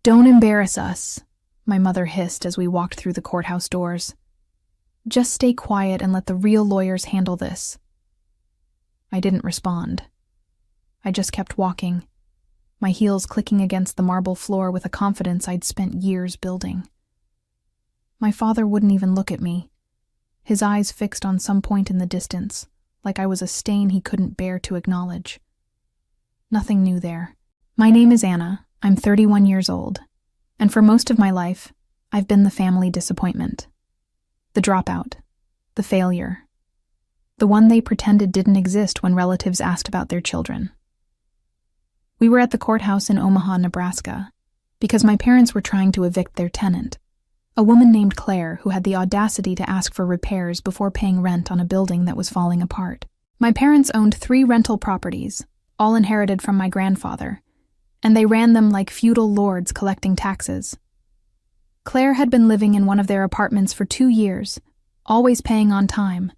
"Don't embarrass us," my mother hissed as we walked through the courthouse doors. "Just stay quiet and let the real lawyers handle this." I didn't respond. I just kept walking, my heels clicking against the marble floor with a confidence I'd spent years building. My father wouldn't even look at me, his eyes fixed on some point in the distance, like I was a stain he couldn't bear to acknowledge. Nothing new there. "My name is Anna. I'm 31 years old, and for most of my life, I've been the family disappointment. The dropout. The failure. The one they pretended didn't exist when relatives asked about their children." We were at the courthouse in Omaha, Nebraska, because my parents were trying to evict their tenant, a woman named Claire who had the audacity to ask for repairs before paying rent on a building that was falling apart. My parents owned 3 rental properties, all inherited from my grandfather, and they ran them like feudal lords collecting taxes. Claire had been living in one of their apartments for 2 years, always paying on time,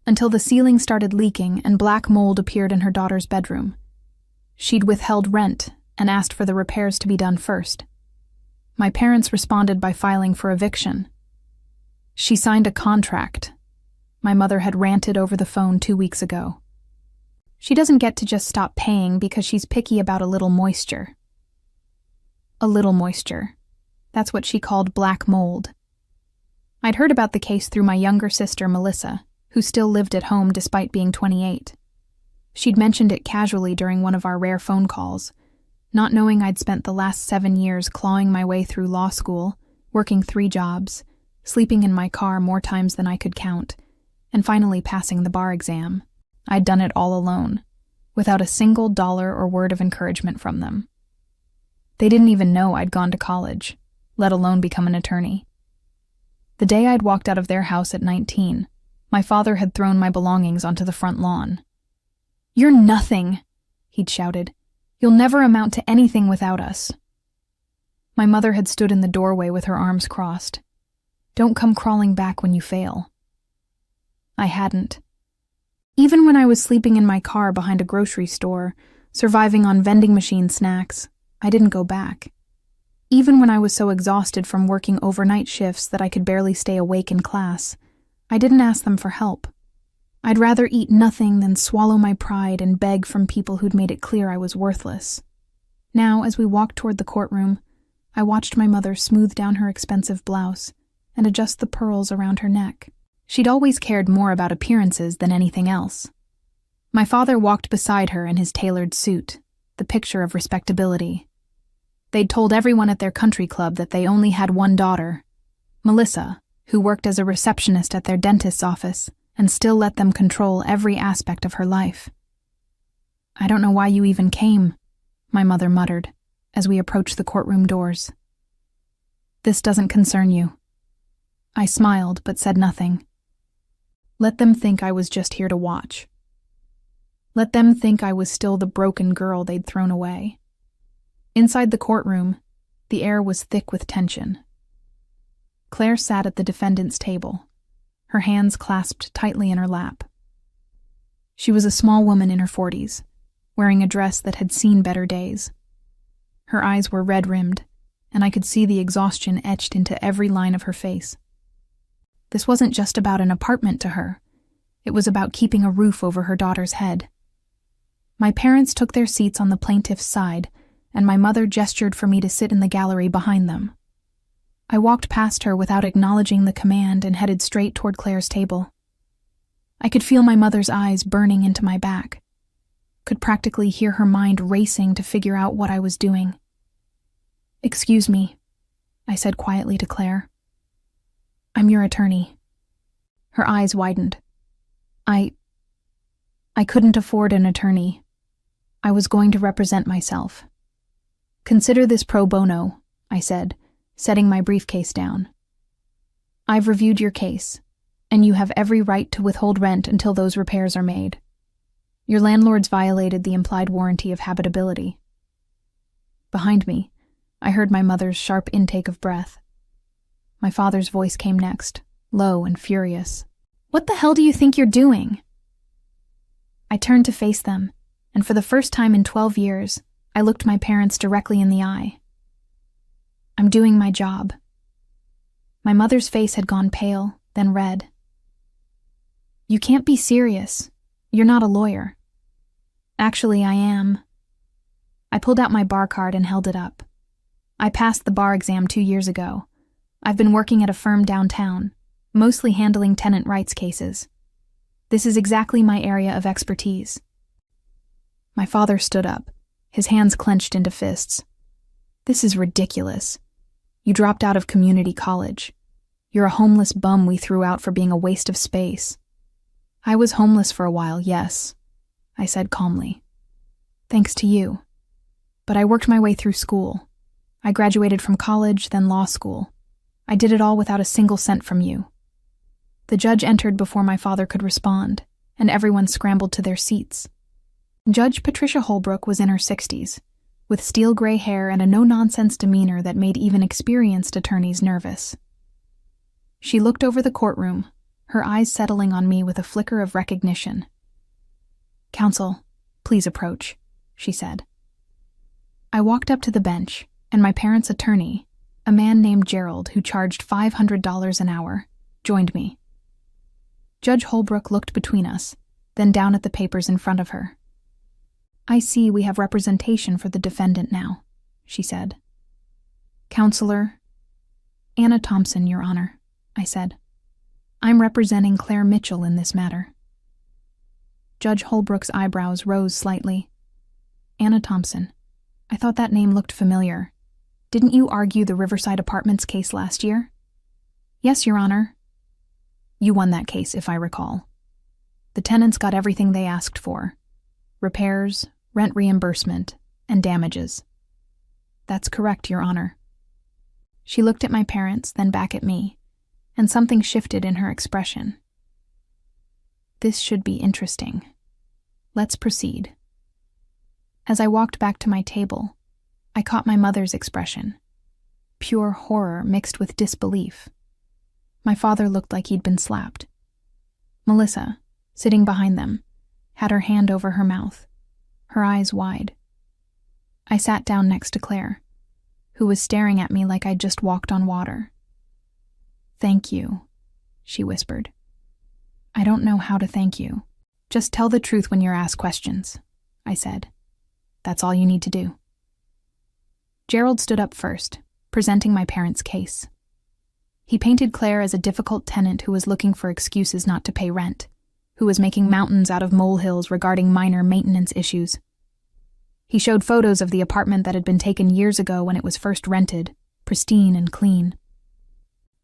until the ceiling started leaking and black mold appeared in her daughter's bedroom. She'd withheld rent and asked for the repairs to be done first. My parents responded by filing for eviction. "She signed a contract," my mother had ranted over the phone 2 weeks ago. "She doesn't get to just stop paying because she's picky about a little moisture." A little moisture. That's what she called black mold. I'd heard about the case through my younger sister, Melissa, who still lived at home despite being 28. She'd mentioned it casually during one of our rare phone calls, not knowing I'd spent the last 7 years clawing my way through law school, working 3 jobs, sleeping in my car more times than I could count, and finally passing the bar exam. I'd done it all alone, without a single dollar or word of encouragement from them. They didn't even know I'd gone to college, let alone become an attorney. The day I'd walked out of their house at 19, my father had thrown my belongings onto the front lawn. "You're nothing," he'd shouted. "You'll never amount to anything without us." My mother had stood in the doorway with her arms crossed. "Don't come crawling back when you fail." I hadn't. Even when I was sleeping in my car behind a grocery store, surviving on vending machine snacks, I didn't go back. Even when I was so exhausted from working overnight shifts that I could barely stay awake in class, I didn't ask them for help. I'd rather eat nothing than swallow my pride and beg from people who'd made it clear I was worthless. Now, as we walked toward the courtroom, I watched my mother smooth down her expensive blouse and adjust the pearls around her neck. She'd always cared more about appearances than anything else. My father walked beside her in his tailored suit, the picture of respectability. They'd told everyone at their country club that they only had one daughter, Melissa, who worked as a receptionist at their dentist's office and still let them control every aspect of her life. "I don't know why you even came," my mother muttered as we approached the courtroom doors. "This doesn't concern you." I smiled but said nothing. Let them think I was just here to watch. Let them think I was still the broken girl they'd thrown away. Inside the courtroom, the air was thick with tension. Claire sat at the defendant's table, her hands clasped tightly in her lap. She was a small woman in her 40s, wearing a dress that had seen better days. Her eyes were red-rimmed, and I could see the exhaustion etched into every line of her face. This wasn't just about an apartment to her. It was about keeping a roof over her daughter's head. My parents took their seats on the plaintiff's side, and my mother gestured for me to sit in the gallery behind them. I walked past her without acknowledging the command and headed straight toward Claire's table. I could feel my mother's eyes burning into my back, could practically hear her mind racing to figure out what I was doing. "Excuse me," I said quietly to Claire. "I'm your attorney." Her eyes widened. I couldn't afford an attorney. I was going to represent myself. "Consider this pro bono," I said, setting my briefcase down. "I've reviewed your case, and you have every right to withhold rent until those repairs are made. Your landlord's violated the implied warranty of habitability." Behind me, I heard my mother's sharp intake of breath. My father's voice came next, low and furious. "What the hell do you think you're doing?" I turned to face them, and for the first time in 12 years, I looked my parents directly in the eye. I'm doing my job. My mother's face had gone pale, then red. You can't be serious. You're not a lawyer. Actually, I am. I pulled out my bar card and held it up. I passed the bar exam 2 years ago. I've been working at a firm downtown, mostly handling tenant rights cases. This is exactly my area of expertise. My father stood up, his hands clenched into fists. This is ridiculous. You dropped out of community college. You're a homeless bum we threw out for being a waste of space. I was homeless for a while, yes, I said calmly. Thanks to you. But I worked my way through school. I graduated from college, then law school. I did it all without a single cent from you. The judge entered before my father could respond, and everyone scrambled to their seats. Judge Patricia Holbrook was in her 60s, with steel gray hair and a no-nonsense demeanor that made even experienced attorneys nervous. She looked over the courtroom, her eyes settling on me with a flicker of recognition. "Counsel, please approach," she said. I walked up to the bench, and my parents' attorney, a man named Gerald who charged $500 an hour, joined me. Judge Holbrook looked between us, then down at the papers in front of her. "I see we have representation for the defendant now," she said. "Counselor, Anna Thompson, Your Honor," I said. "I'm representing Claire Mitchell in this matter." Judge Holbrook's eyebrows rose slightly. "Anna Thompson. I thought that name looked familiar. Didn't you argue the Riverside Apartments case last year?" "Yes, Your Honor." "You won that case, if I recall. The tenants got everything they asked for: repairs, rent reimbursement, and damages." "That's correct, Your Honor." She looked at my parents, then back at me, and something shifted in her expression. "This should be interesting. Let's proceed." As I walked back to my table, I caught my mother's expression. Pure horror mixed with disbelief. My father looked like he'd been slapped. Melissa, sitting behind them, had her hand over her mouth, her eyes wide. I sat down next to Claire, who was staring at me like I'd just walked on water. "Thank you," she whispered. "I don't know how to thank you. Just tell the truth when you're asked questions," I said. "That's all you need to do." Gerald stood up first, presenting my parents' case. He painted Claire as a difficult tenant who was looking for excuses not to pay rent, who was making mountains out of molehills regarding minor maintenance issues. He showed photos of the apartment that had been taken years ago when it was first rented, pristine and clean.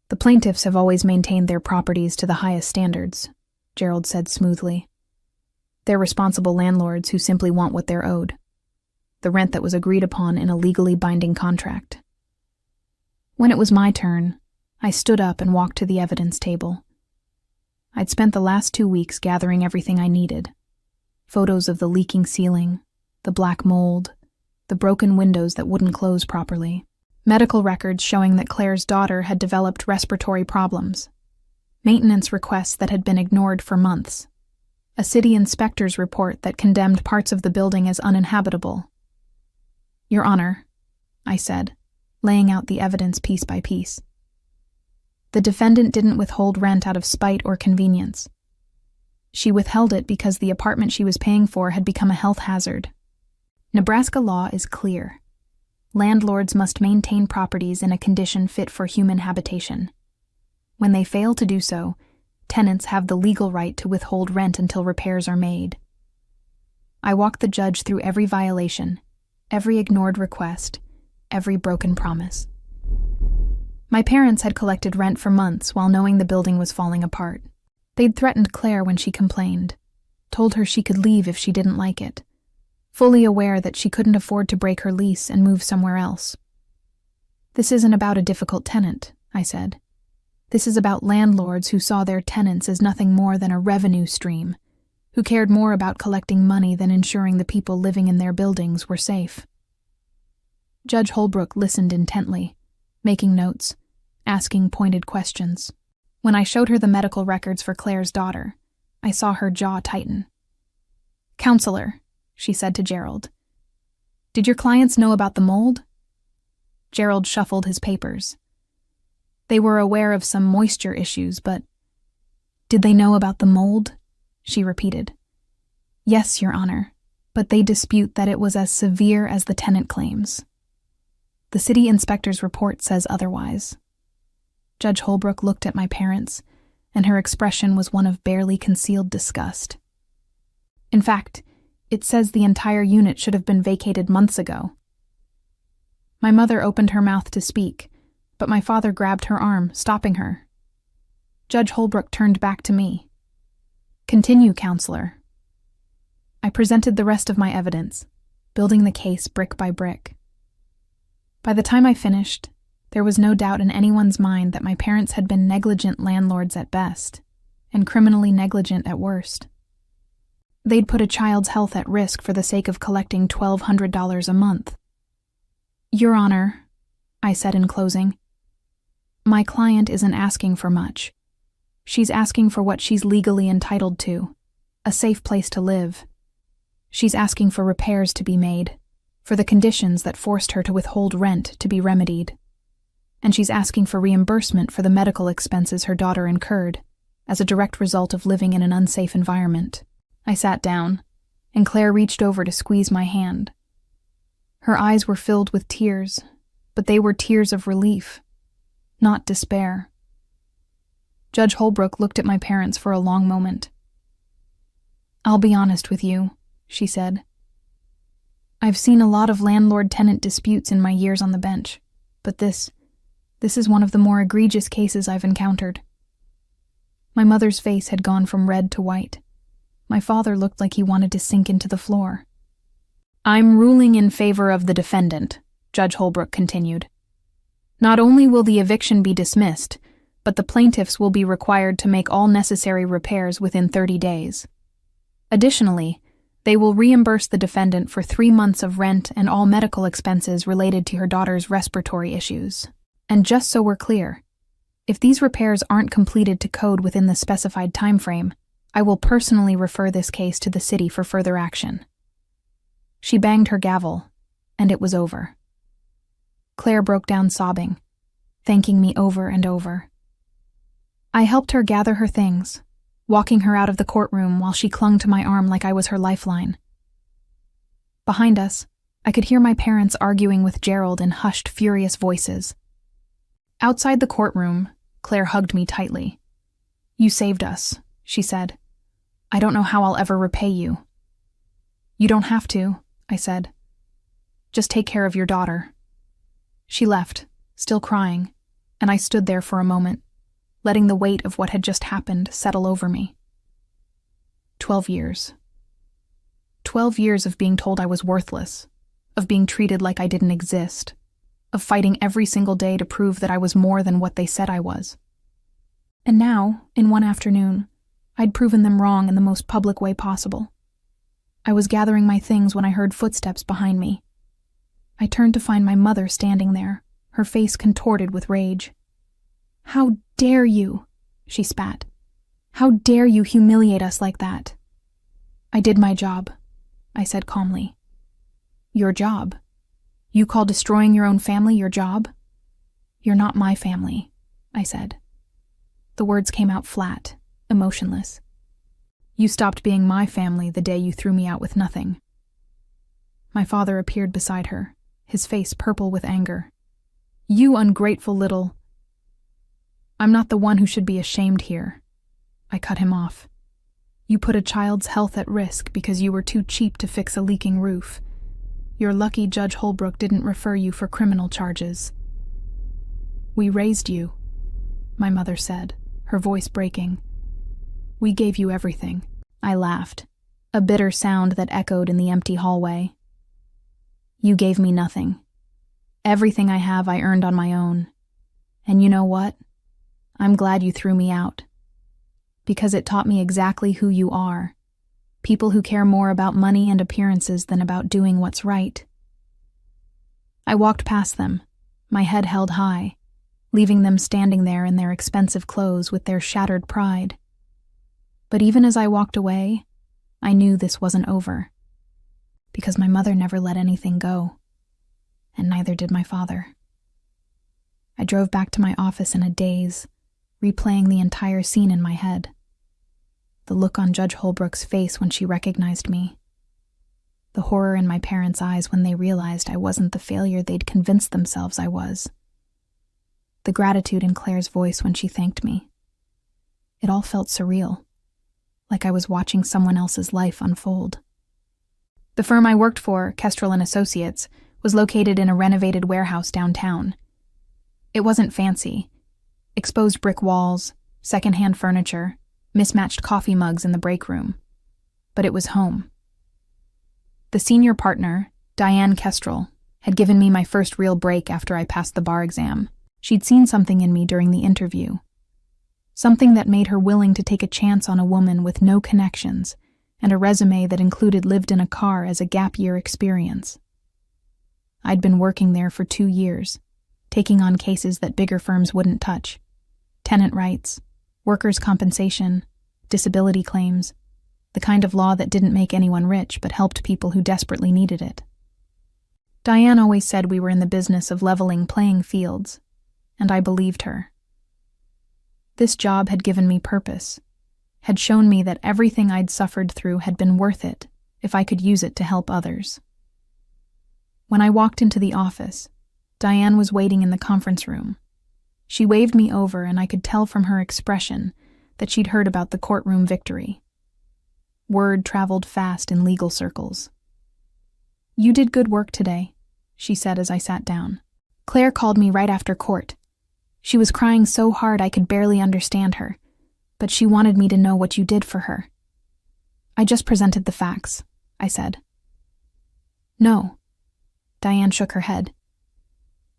"The plaintiffs have always maintained their properties to the highest standards," Gerald said smoothly. "They're responsible landlords who simply want what they're owed. The rent that was agreed upon in a legally binding contract." When it was my turn, I stood up and walked to the evidence table. I'd spent the last 2 weeks gathering everything I needed. Photos of the leaking ceiling, the black mold, the broken windows that wouldn't close properly, medical records showing that Claire's daughter had developed respiratory problems, maintenance requests that had been ignored for months, a city inspector's report that condemned parts of the building as uninhabitable. "Your Honor," I said, laying out the evidence piece by piece. "The defendant didn't withhold rent out of spite or convenience. She withheld it because the apartment she was paying for had become a health hazard. Nebraska law is clear. Landlords must maintain properties in a condition fit for human habitation. When they fail to do so, tenants have the legal right to withhold rent until repairs are made." I walked the judge through every violation, every ignored request, every broken promise. My parents had collected rent for months while knowing the building was falling apart. They'd threatened Claire when she complained, told her she could leave if she didn't like it, fully aware that she couldn't afford to break her lease and move somewhere else. "This isn't about a difficult tenant," I said. "This is about landlords who saw their tenants as nothing more than a revenue stream, who cared more about collecting money than ensuring the people living in their buildings were safe." Judge Holbrook listened intently, making notes, asking pointed questions. When I showed her the medical records for Claire's daughter, I saw her jaw tighten. "Counselor," she said to Gerald, "did your clients know about the mold?" Gerald shuffled his papers. They were aware of some moisture issues, but... Did they know about the mold? She repeated. Yes, Your Honor, but they dispute that it was as severe as the tenant claims. The city inspector's report says otherwise. Judge Holbrook looked at my parents, and her expression was one of barely concealed disgust. In fact, it says the entire unit should have been vacated months ago. My mother opened her mouth to speak, but my father grabbed her arm, stopping her. Judge Holbrook turned back to me. Continue, counselor. I presented the rest of my evidence, building the case brick by brick. By the time I finished, there was no doubt in anyone's mind that my parents had been negligent landlords at best, and criminally negligent at worst. They'd put a child's health at risk for the sake of collecting $1,200 a month. Your Honor, I said in closing, my client isn't asking for much. She's asking for what she's legally entitled to, a safe place to live. She's asking for repairs to be made, for the conditions that forced her to withhold rent to be remedied. And she's asking for reimbursement for the medical expenses her daughter incurred as a direct result of living in an unsafe environment. I sat down, and Claire reached over to squeeze my hand. Her eyes were filled with tears, but they were tears of relief, not despair. Judge Holbrook looked at my parents for a long moment. I'll be honest with you, she said. I've seen a lot of landlord-tenant disputes in my years on the bench, but this is one of the more egregious cases I've encountered. My mother's face had gone from red to white. My father looked like he wanted to sink into the floor. I'm ruling in favor of the defendant, Judge Holbrook continued. Not only will the eviction be dismissed, but the plaintiffs will be required to make all necessary repairs within 30 days. Additionally, they will reimburse the defendant for 3 months of rent and all medical expenses related to her daughter's respiratory issues. And just so we're clear, if these repairs aren't completed to code within the specified timeframe, I will personally refer this case to the city for further action. She banged her gavel, and it was over. Claire broke down sobbing, thanking me over and over. I helped her gather her things, walking her out of the courtroom while she clung to my arm like I was her lifeline. Behind us, I could hear my parents arguing with Gerald in hushed, furious voices. Outside the courtroom, Claire hugged me tightly. You saved us, she said. I don't know how I'll ever repay you. You don't have to, I said. Just take care of your daughter. She left, still crying, and I stood there for a moment, letting the weight of what had just happened settle over me. 12 years. 12 years of being told I was worthless, of being treated like I didn't exist, of fighting every single day to prove that I was more than what they said I was. And now, in one afternoon, I'd proven them wrong in the most public way possible. I was gathering my things when I heard footsteps behind me. I turned to find my mother standing there, her face contorted with rage. How dare you, she spat. How dare you humiliate us like that? I did my job, I said calmly. Your job? You call destroying your own family your job? You're not my family, I said. The words came out flat, emotionless. You stopped being my family the day you threw me out with nothing. My father appeared beside her, his face purple with anger. You ungrateful little... I'm not the one who should be ashamed here. I cut him off. You put a child's health at risk because you were too cheap to fix a leaking roof. You're lucky Judge Holbrook didn't refer you for criminal charges. We raised you, my mother said, her voice breaking. We gave you everything. I laughed, a bitter sound that echoed in the empty hallway. You gave me nothing. Everything I have I earned on my own. And you know what? I'm glad you threw me out. Because it taught me exactly who you are. People who care more about money and appearances than about doing what's right. I walked past them, my head held high, leaving them standing there in their expensive clothes with their shattered pride. But even as I walked away, I knew this wasn't over. Because my mother never let anything go. And neither did my father. drove back to my office in a daze, replaying the entire scene in my head. The look on Judge Holbrook's face when she recognized me. The horror in my parents' eyes when they realized I wasn't the failure they'd convinced themselves I was. The gratitude in Claire's voice when she thanked me. It all felt surreal, like I was watching someone else's life unfold. The firm I worked for, Kestrel & Associates, was located in a renovated warehouse downtown. It wasn't fancy. Exposed brick walls, secondhand furniture, mismatched coffee mugs in the break room. But it was home. The senior partner, Diane Kestrel, had given me my first real break after I passed the bar exam. She'd seen something in me during the interview. Something that made her willing to take a chance on a woman with no connections and a resume that included lived in a car as a gap year experience. I'd been working there for 2 years, taking on cases that bigger firms wouldn't touch. Tenant rights, workers' compensation, disability claims, the kind of law that didn't make anyone rich but helped people who desperately needed it. Diane always said we were in the business of leveling playing fields, and I believed her. This job had given me purpose, had shown me that everything I'd suffered through had been worth it if I could use it to help others. When I walked into the office, Diane was waiting in the conference room. She waved me over, and I could tell from her expression that she'd heard about the courtroom victory. Word traveled fast in legal circles. "You did good work today," she said as I sat down. "Claire called me right after court. She was crying so hard I could barely understand her, but she wanted me to know what you did for her." "I just presented the facts," I said. "No." Diane shook her head.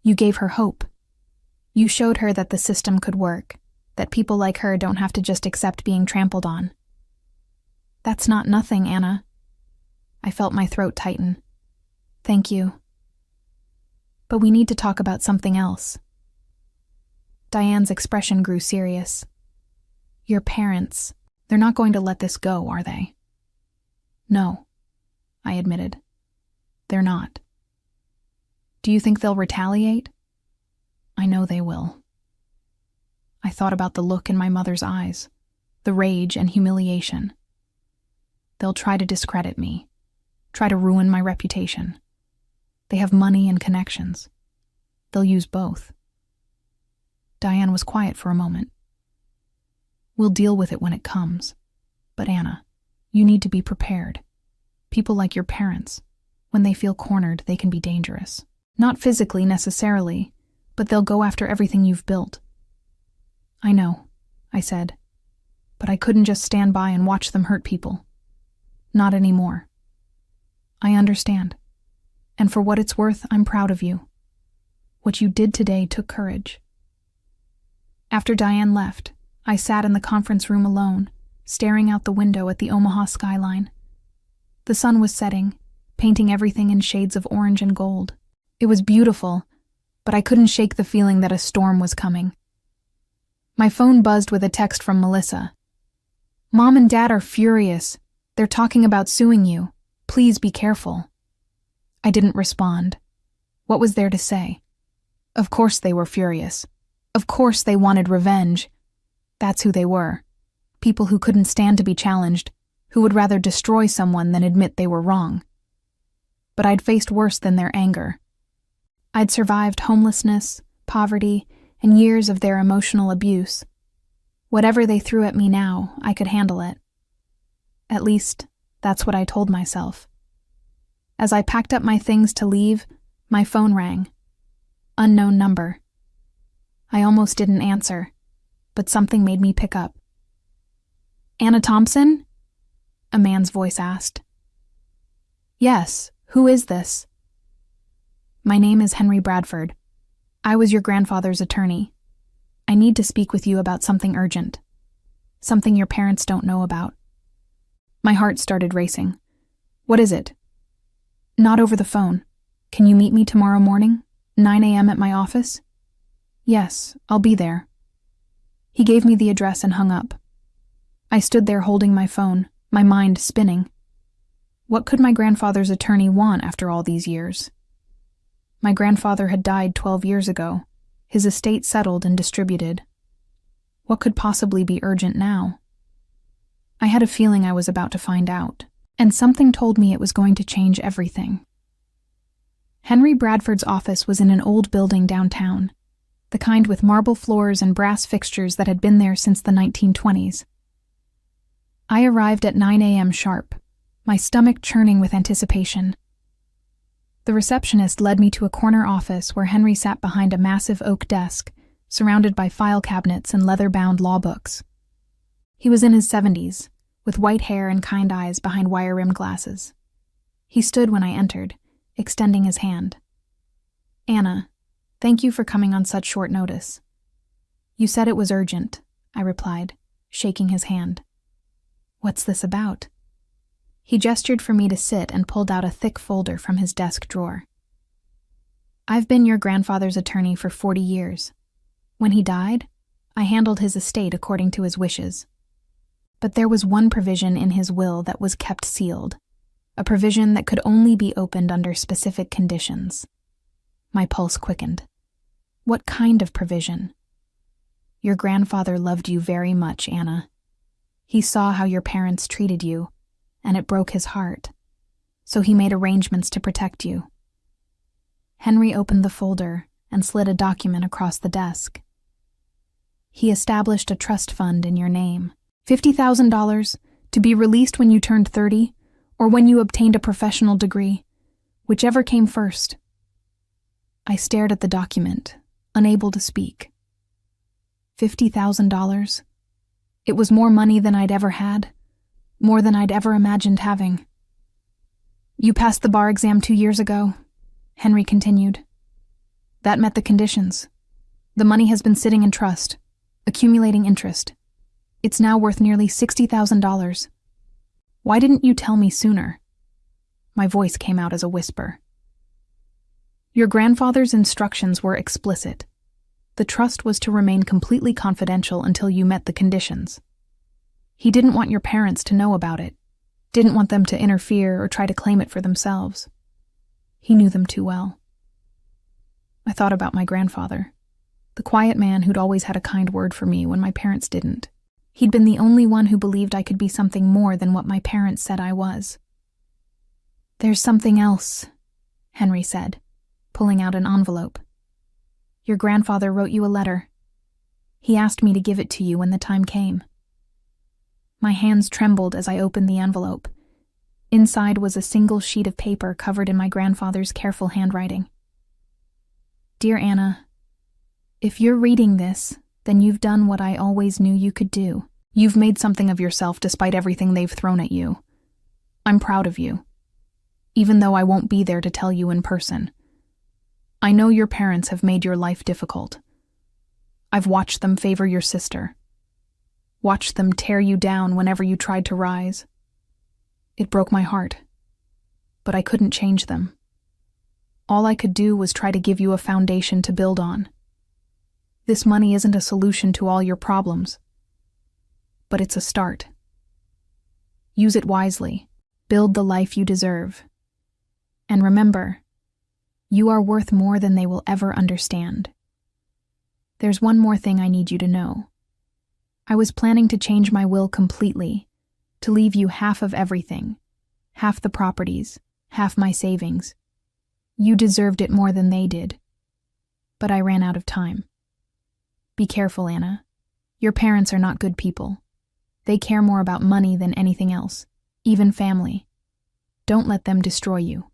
"You gave her hope. You showed her that the system could work, that people like her don't have to just accept being trampled on." "That's not nothing, Anna." I felt my throat tighten. "Thank you. But we need to talk about something else." Diane's expression grew serious. "Your parents, they're not going to let this go, are they?" "No," I admitted. "They're not." "Do you think they'll retaliate?" "I know they will." I thought about the look in my mother's eyes, the rage and humiliation. They'll try to discredit me, try to ruin my reputation. They have money and connections. They'll use both. Diane was quiet for a moment. "We'll deal with it when it comes. But Anna, you need to be prepared. People like your parents, when they feel cornered, they can be dangerous. Not physically necessarily, but they'll go after everything you've built." "I know," I said, "but I couldn't just stand by and watch them hurt people. Not anymore." "I understand. And for what it's worth, I'm proud of you. What you did today took courage." After Diane left, I sat in the conference room alone, staring out the window at the Omaha skyline. The sun was setting, painting everything in shades of orange and gold. It was beautiful, but I couldn't shake the feeling that a storm was coming. My phone buzzed with a text from Melissa. "Mom and Dad are furious. They're talking about suing you. Please be careful." I didn't respond. What was there to say? Of course they were furious. Of course they wanted revenge. That's who they were. People who couldn't stand to be challenged, who would rather destroy someone than admit they were wrong. But I'd faced worse than their anger. I'd survived homelessness, poverty, and years of their emotional abuse. Whatever they threw at me now, I could handle it. At least, that's what I told myself. As I packed up my things to leave, my phone rang. Unknown number. I almost didn't answer, but something made me pick up. "Anna Thompson?" a man's voice asked. "Yes, who is this?" "My name is Henry Bradford. I was your grandfather's attorney. I need to speak with you about something urgent. Something your parents don't know about." My heart started racing. "What is it?" "Not over the phone. Can you meet me tomorrow morning, 9 a.m. at my office?" "Yes, I'll be there." He gave me the address and hung up. I stood there holding my phone, my mind spinning. What could my grandfather's attorney want after all these years? My grandfather had died 12 years ago, his estate settled and distributed. What could possibly be urgent now? I had a feeling I was about to find out, and something told me it was going to change everything. Henry Bradford's office was in an old building downtown, the kind with marble floors and brass fixtures that had been there since the 1920s. I arrived at 9 a.m. sharp, my stomach churning with anticipation. The receptionist led me to a corner office where Henry sat behind a massive oak desk, surrounded by file cabinets and leather-bound law books. He was in his 70s, with white hair and kind eyes behind wire-rimmed glasses. He stood when I entered, extending his hand. "Anna, thank you for coming on such short notice." "You said it was urgent," I replied, shaking his hand. "What's this about?" He gestured for me to sit and pulled out a thick folder from his desk drawer. "I've been your grandfather's attorney for 40 years. When he died, I handled his estate according to his wishes. But there was one provision in his will that was kept sealed, a provision that could only be opened under specific conditions." My pulse quickened. "What kind of provision?" "Your grandfather loved you very much, Anna. He saw how your parents treated you, and it broke his heart, so he made arrangements to protect you." Henry opened the folder and slid a document across the desk. "He established a trust fund in your name, $50,000 to be released when you turned 30 or when you obtained a professional degree, whichever came first." I stared at the document, unable to speak. $50,000? It was more money than I'd ever had, more than I'd ever imagined having. "You passed the bar exam 2 years ago," Henry continued. "That met the conditions. The money has been sitting in trust, accumulating interest. It's now worth nearly $60,000. Why didn't you tell me sooner?" My voice came out as a whisper. "Your grandfather's instructions were explicit. The trust was to remain completely confidential until you met the conditions. He didn't want your parents to know about it, didn't want them to interfere or try to claim it for themselves. He knew them too well." I thought about my grandfather, the quiet man who'd always had a kind word for me when my parents didn't. He'd been the only one who believed I could be something more than what my parents said I was. "There's something else," Henry said, pulling out an envelope. "Your grandfather wrote you a letter. He asked me to give it to you when the time came." My hands trembled as I opened the envelope. Inside was a single sheet of paper covered in my grandfather's careful handwriting. "Dear Anna, if you're reading this, then you've done what I always knew you could do. You've made something of yourself despite everything they've thrown at you. I'm proud of you, even though I won't be there to tell you in person. I know your parents have made your life difficult. I've watched them favor your sister, watched them tear you down whenever you tried to rise. It broke my heart, but I couldn't change them. All I could do was try to give you a foundation to build on. This money isn't a solution to all your problems, but it's a start. Use it wisely. Build the life you deserve. And remember, you are worth more than they will ever understand. There's one more thing I need you to know. I was planning to change my will completely, to leave you half of everything, half the properties, half my savings. You deserved it more than they did, but I ran out of time. Be careful, Anna. Your parents are not good people. They care more about money than anything else, even family. Don't let them destroy you.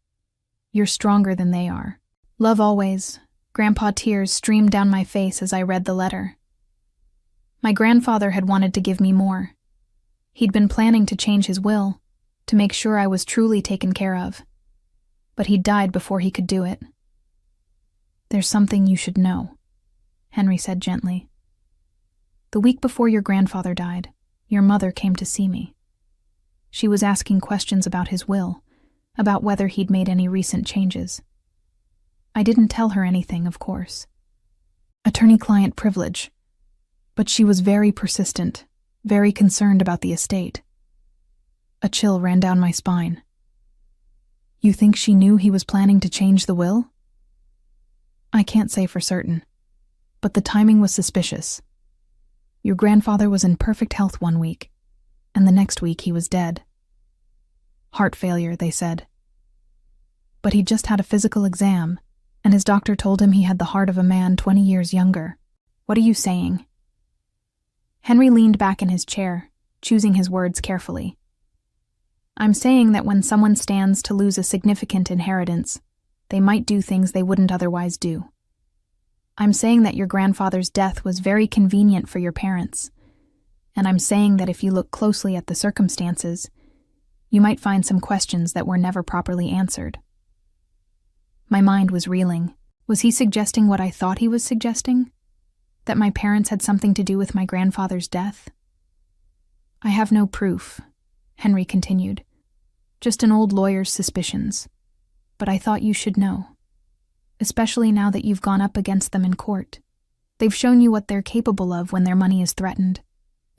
You're stronger than they are. Love always." Grandpa tears streamed down my face as I read the letter. My grandfather had wanted to give me more. He'd been planning to change his will, to make sure I was truly taken care of. But he died before he could do it. "There's something you should know," Henry said gently. "The week before your grandfather died, your mother came to see me. She was asking questions about his will, about whether he'd made any recent changes. I didn't tell her anything, of course. Attorney-client privilege. But she was very persistent, very concerned about the estate. A chill ran down my spine. You think she knew he was planning to change the will? I can't say for certain. but the timing was suspicious. Your grandfather was in perfect health one week, and the next week he was dead. Heart failure, they said. But he'd just had a physical exam, and his doctor told him he had the heart of a man 20 years younger. What are you saying? Henry leaned back in his chair, choosing his words carefully. I'm saying that when someone stands to lose a significant inheritance, they might do things they wouldn't otherwise do. I'm saying that your grandfather's death was very convenient for your parents, and I'm saying that if you look closely at the circumstances, you might find some questions that were never properly answered. My mind was reeling. Was he suggesting what I thought he was suggesting? That my parents had something to do with my grandfather's death? I have no proof, Henry continued. Just an old lawyer's suspicions. But I thought you should know. Especially now that you've gone up against them in court. They've shown you what they're capable of when their money is threatened.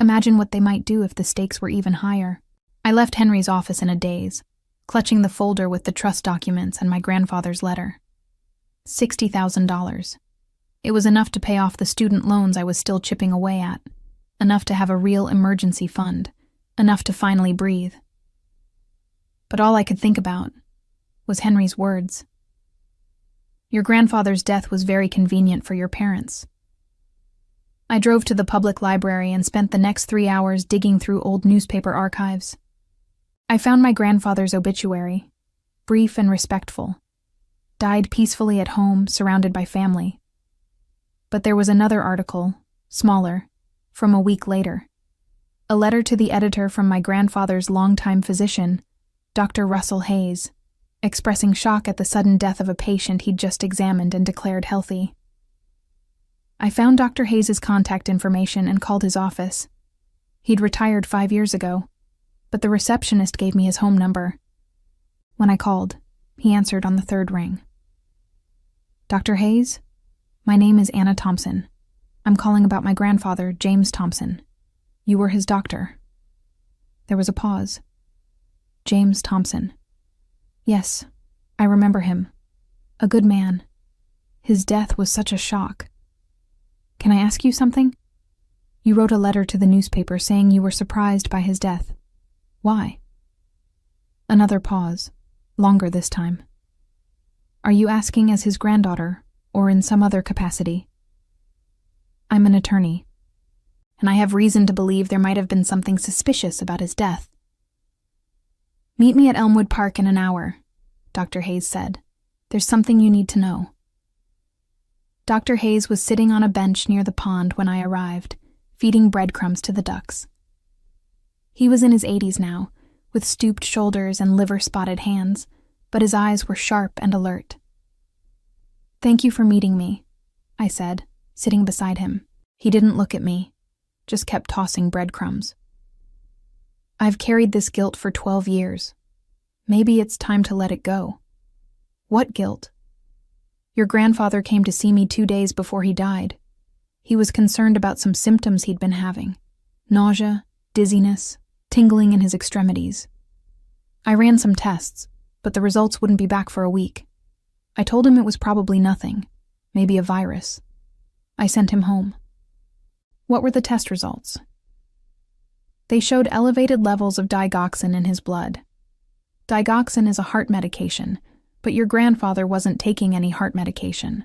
Imagine what they might do if the stakes were even higher. I left Henry's office in a daze, clutching the folder with the trust documents and my grandfather's letter. $60,000. It was enough to pay off the student loans I was still chipping away at, enough to have a real emergency fund, enough to finally breathe. But all I could think about was Henry's words. Your grandfather's death was very convenient for your parents. I drove to the public library and spent the next 3 hours digging through old newspaper archives. I found my grandfather's obituary, brief and respectful. Died peacefully at home, surrounded by family. But there was another article, smaller, from a week later. A letter to the editor from my grandfather's longtime physician, Dr. Russell Hayes, expressing shock at the sudden death of a patient he'd just examined and declared healthy. I found Dr. Hayes' contact information and called his office. He'd retired 5 years ago, but the receptionist gave me his home number. When I called, he answered on the 3rd ring. Dr. Hayes? My name is Anna Thompson. I'm calling about my grandfather, James Thompson. You were his doctor. There was a pause. James Thompson. Yes, I remember him. A good man. His death was such a shock. Can I ask you something? You wrote a letter to the newspaper saying you were surprised by his death. Why? Another pause, longer this time. Are you asking as his granddaughter, or in some other capacity? I'm an attorney, and I have reason to believe there might have been something suspicious about his death. Meet me at Elmwood Park in an hour, Dr. Hayes said. There's something you need to know. Dr. Hayes was sitting on a bench near the pond when I arrived, feeding breadcrumbs to the ducks. He was in his 80s now, with stooped shoulders and liver-spotted hands, but his eyes were sharp and alert. Thank you for meeting me, I said, sitting beside him. He didn't look at me, just kept tossing breadcrumbs. I've carried this guilt for 12 years. Maybe it's time to let it go. What guilt? Your grandfather came to see me 2 days before he died. He was concerned about some symptoms he'd been having. Nausea, dizziness, tingling in his extremities. I ran some tests, but the results wouldn't be back for a week. I told him it was probably nothing, maybe a virus. I sent him home. What were the test results? They showed elevated levels of digoxin in his blood. Digoxin is a heart medication, but your grandfather wasn't taking any heart medication.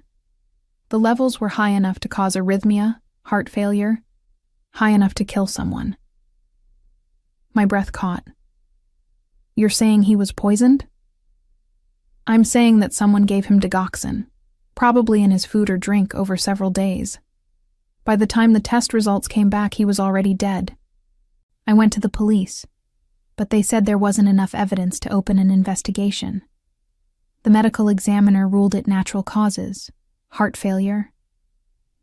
The levels were high enough to cause arrhythmia, heart failure, high enough to kill someone. My breath caught. You're saying he was poisoned? I'm saying that someone gave him digoxin, probably in his food or drink over several days. By the time the test results came back, he was already dead. I went to the police, but they said there wasn't enough evidence to open an investigation. The medical examiner ruled it natural causes, heart failure.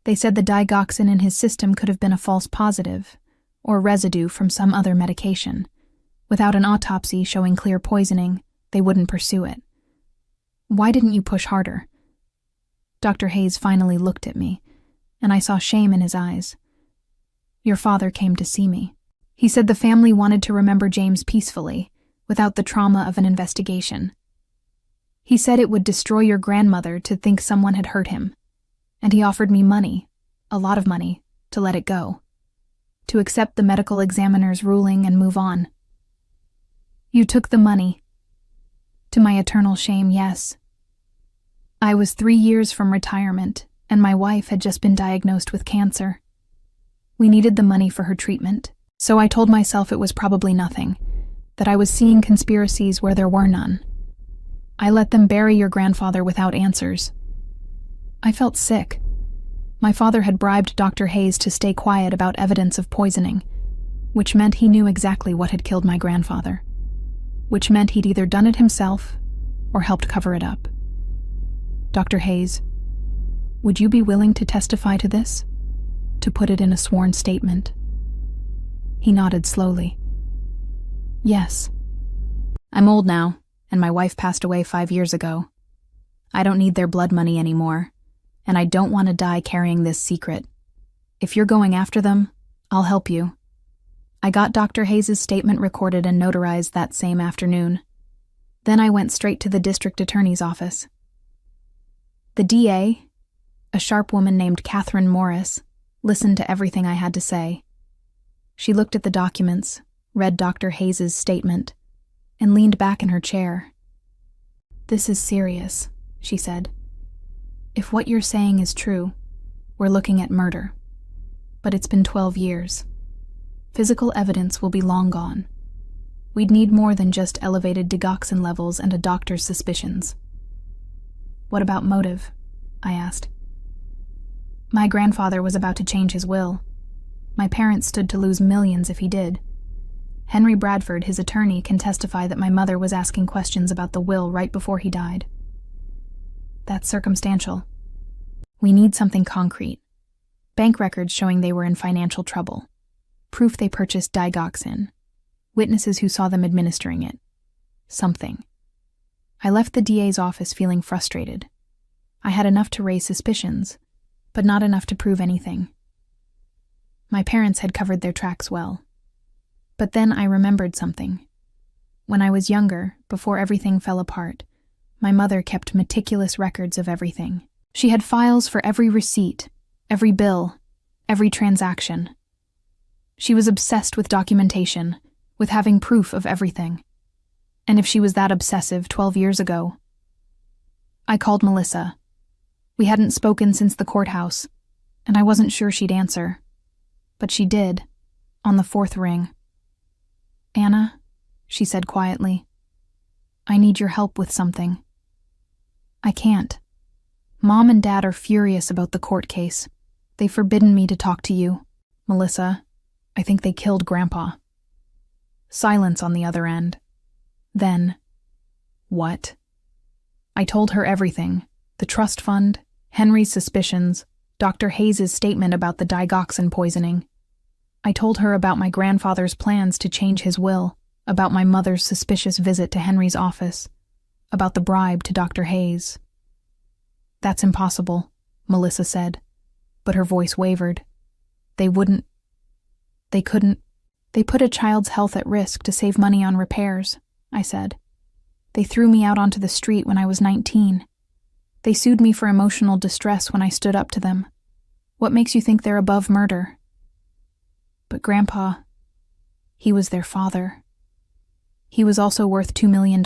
They said the digoxin in his system could have been a false positive, or residue from some other medication. Without an autopsy showing clear poisoning, they wouldn't pursue it. Why didn't you push harder? Dr. Hayes finally looked at me, and I saw shame in his eyes. Your father came to see me. He said the family wanted to remember James peacefully, without the trauma of an investigation. He said it would destroy your grandmother to think someone had hurt him, and he offered me money, a lot of money, to let it go. To accept the medical examiner's ruling and move on. You took the money. To my eternal shame, yes. I was 3 years from retirement, and my wife had just been diagnosed with cancer. We needed the money for her treatment, so I told myself it was probably nothing, that I was seeing conspiracies where there were none. I let them bury your grandfather without answers. I felt sick. My father had bribed Dr. Hayes to stay quiet about evidence of poisoning, which meant he knew exactly what had killed my grandfather, which meant he'd either done it himself or helped cover it up. Dr. Hayes, would you be willing to testify to this? To put it in a sworn statement? He nodded slowly. Yes. I'm old now, and my wife passed away 5 years ago. I don't need their blood money anymore, and I don't want to die carrying this secret. If you're going after them, I'll help you. I got Dr. Hayes' statement recorded and notarized that same afternoon. Then I went straight to the district attorney's office. The DA, a sharp woman named Catherine Morris, listened to everything I had to say. She looked at the documents, read Dr. Hayes' statement, and leaned back in her chair. This is serious, she said. If what you're saying is true, we're looking at murder. But it's been 12 years. Physical evidence will be long gone. We'd need more than just elevated digoxin levels and a doctor's suspicions. What about motive? I asked. My grandfather was about to change his will. My parents stood to lose millions if he did. Henry Bradford, his attorney, can testify that my mother was asking questions about the will right before he died. That's circumstantial. We need something concrete. Bank records showing they were in financial trouble. Proof they purchased digoxin. Witnesses who saw them administering it. Something. I left the DA's office feeling frustrated. I had enough to raise suspicions, but not enough to prove anything. My parents had covered their tracks well. But then I remembered something. When I was younger, before everything fell apart, my mother kept meticulous records of everything. She had files for every receipt, every bill, every transaction. She was obsessed with documentation, with having proof of everything. And if she was that obsessive 12 years ago... I called Melissa. We hadn't spoken since the courthouse, and I wasn't sure she'd answer. But she did, on the 4th ring. Anna, she said quietly, I need your help with something. I can't. Mom and Dad are furious about the court case. They've forbidden me to talk to you. Melissa, I think they killed Grandpa. Silence on the other end. Then, what? I told her everything. The trust fund, Henry's suspicions, Dr. Hayes' statement about the digoxin poisoning. I told her about my grandfather's plans to change his will, about my mother's suspicious visit to Henry's office, about the bribe to Dr. Hayes. That's impossible, Melissa said, but her voice wavered. They couldn't. They put a child's health at risk to save money on repairs, I said. They threw me out onto the street when I was 19. They sued me for emotional distress when I stood up to them. What makes you think they're above murder? But Grandpa, he was their father. He was also worth $2 million,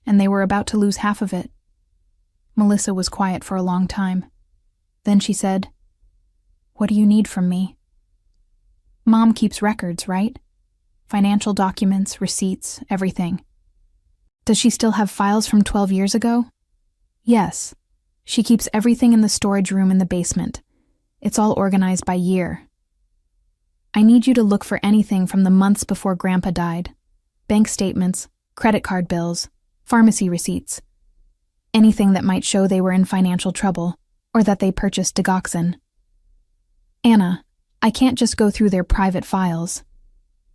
and they were about to lose half of it. Melissa was quiet for a long time. Then she said, What do you need from me? Mom keeps records, right? Financial documents, receipts, everything. Does she still have files from 12 years ago? Yes. She keeps everything in the storage room in the basement. It's all organized by year. I need you to look for anything from the months before Grandpa died. Bank statements, credit card bills, pharmacy receipts. Anything that might show they were in financial trouble, or that they purchased digoxin. Anna, I can't just go through their private files.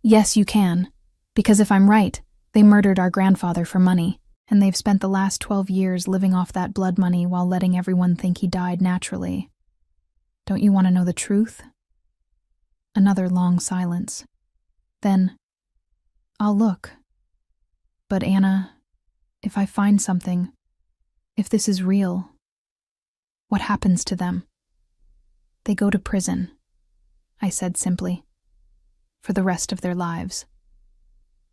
Yes, you can, because if I'm right, they murdered our grandfather for money, and they've spent the last 12 years living off that blood money while letting everyone think he died naturally. Don't you want to know the truth? Another long silence. Then, I'll look. But Anna, if I find something, if this is real, what happens to them? They go to prison, I said simply, for the rest of their lives.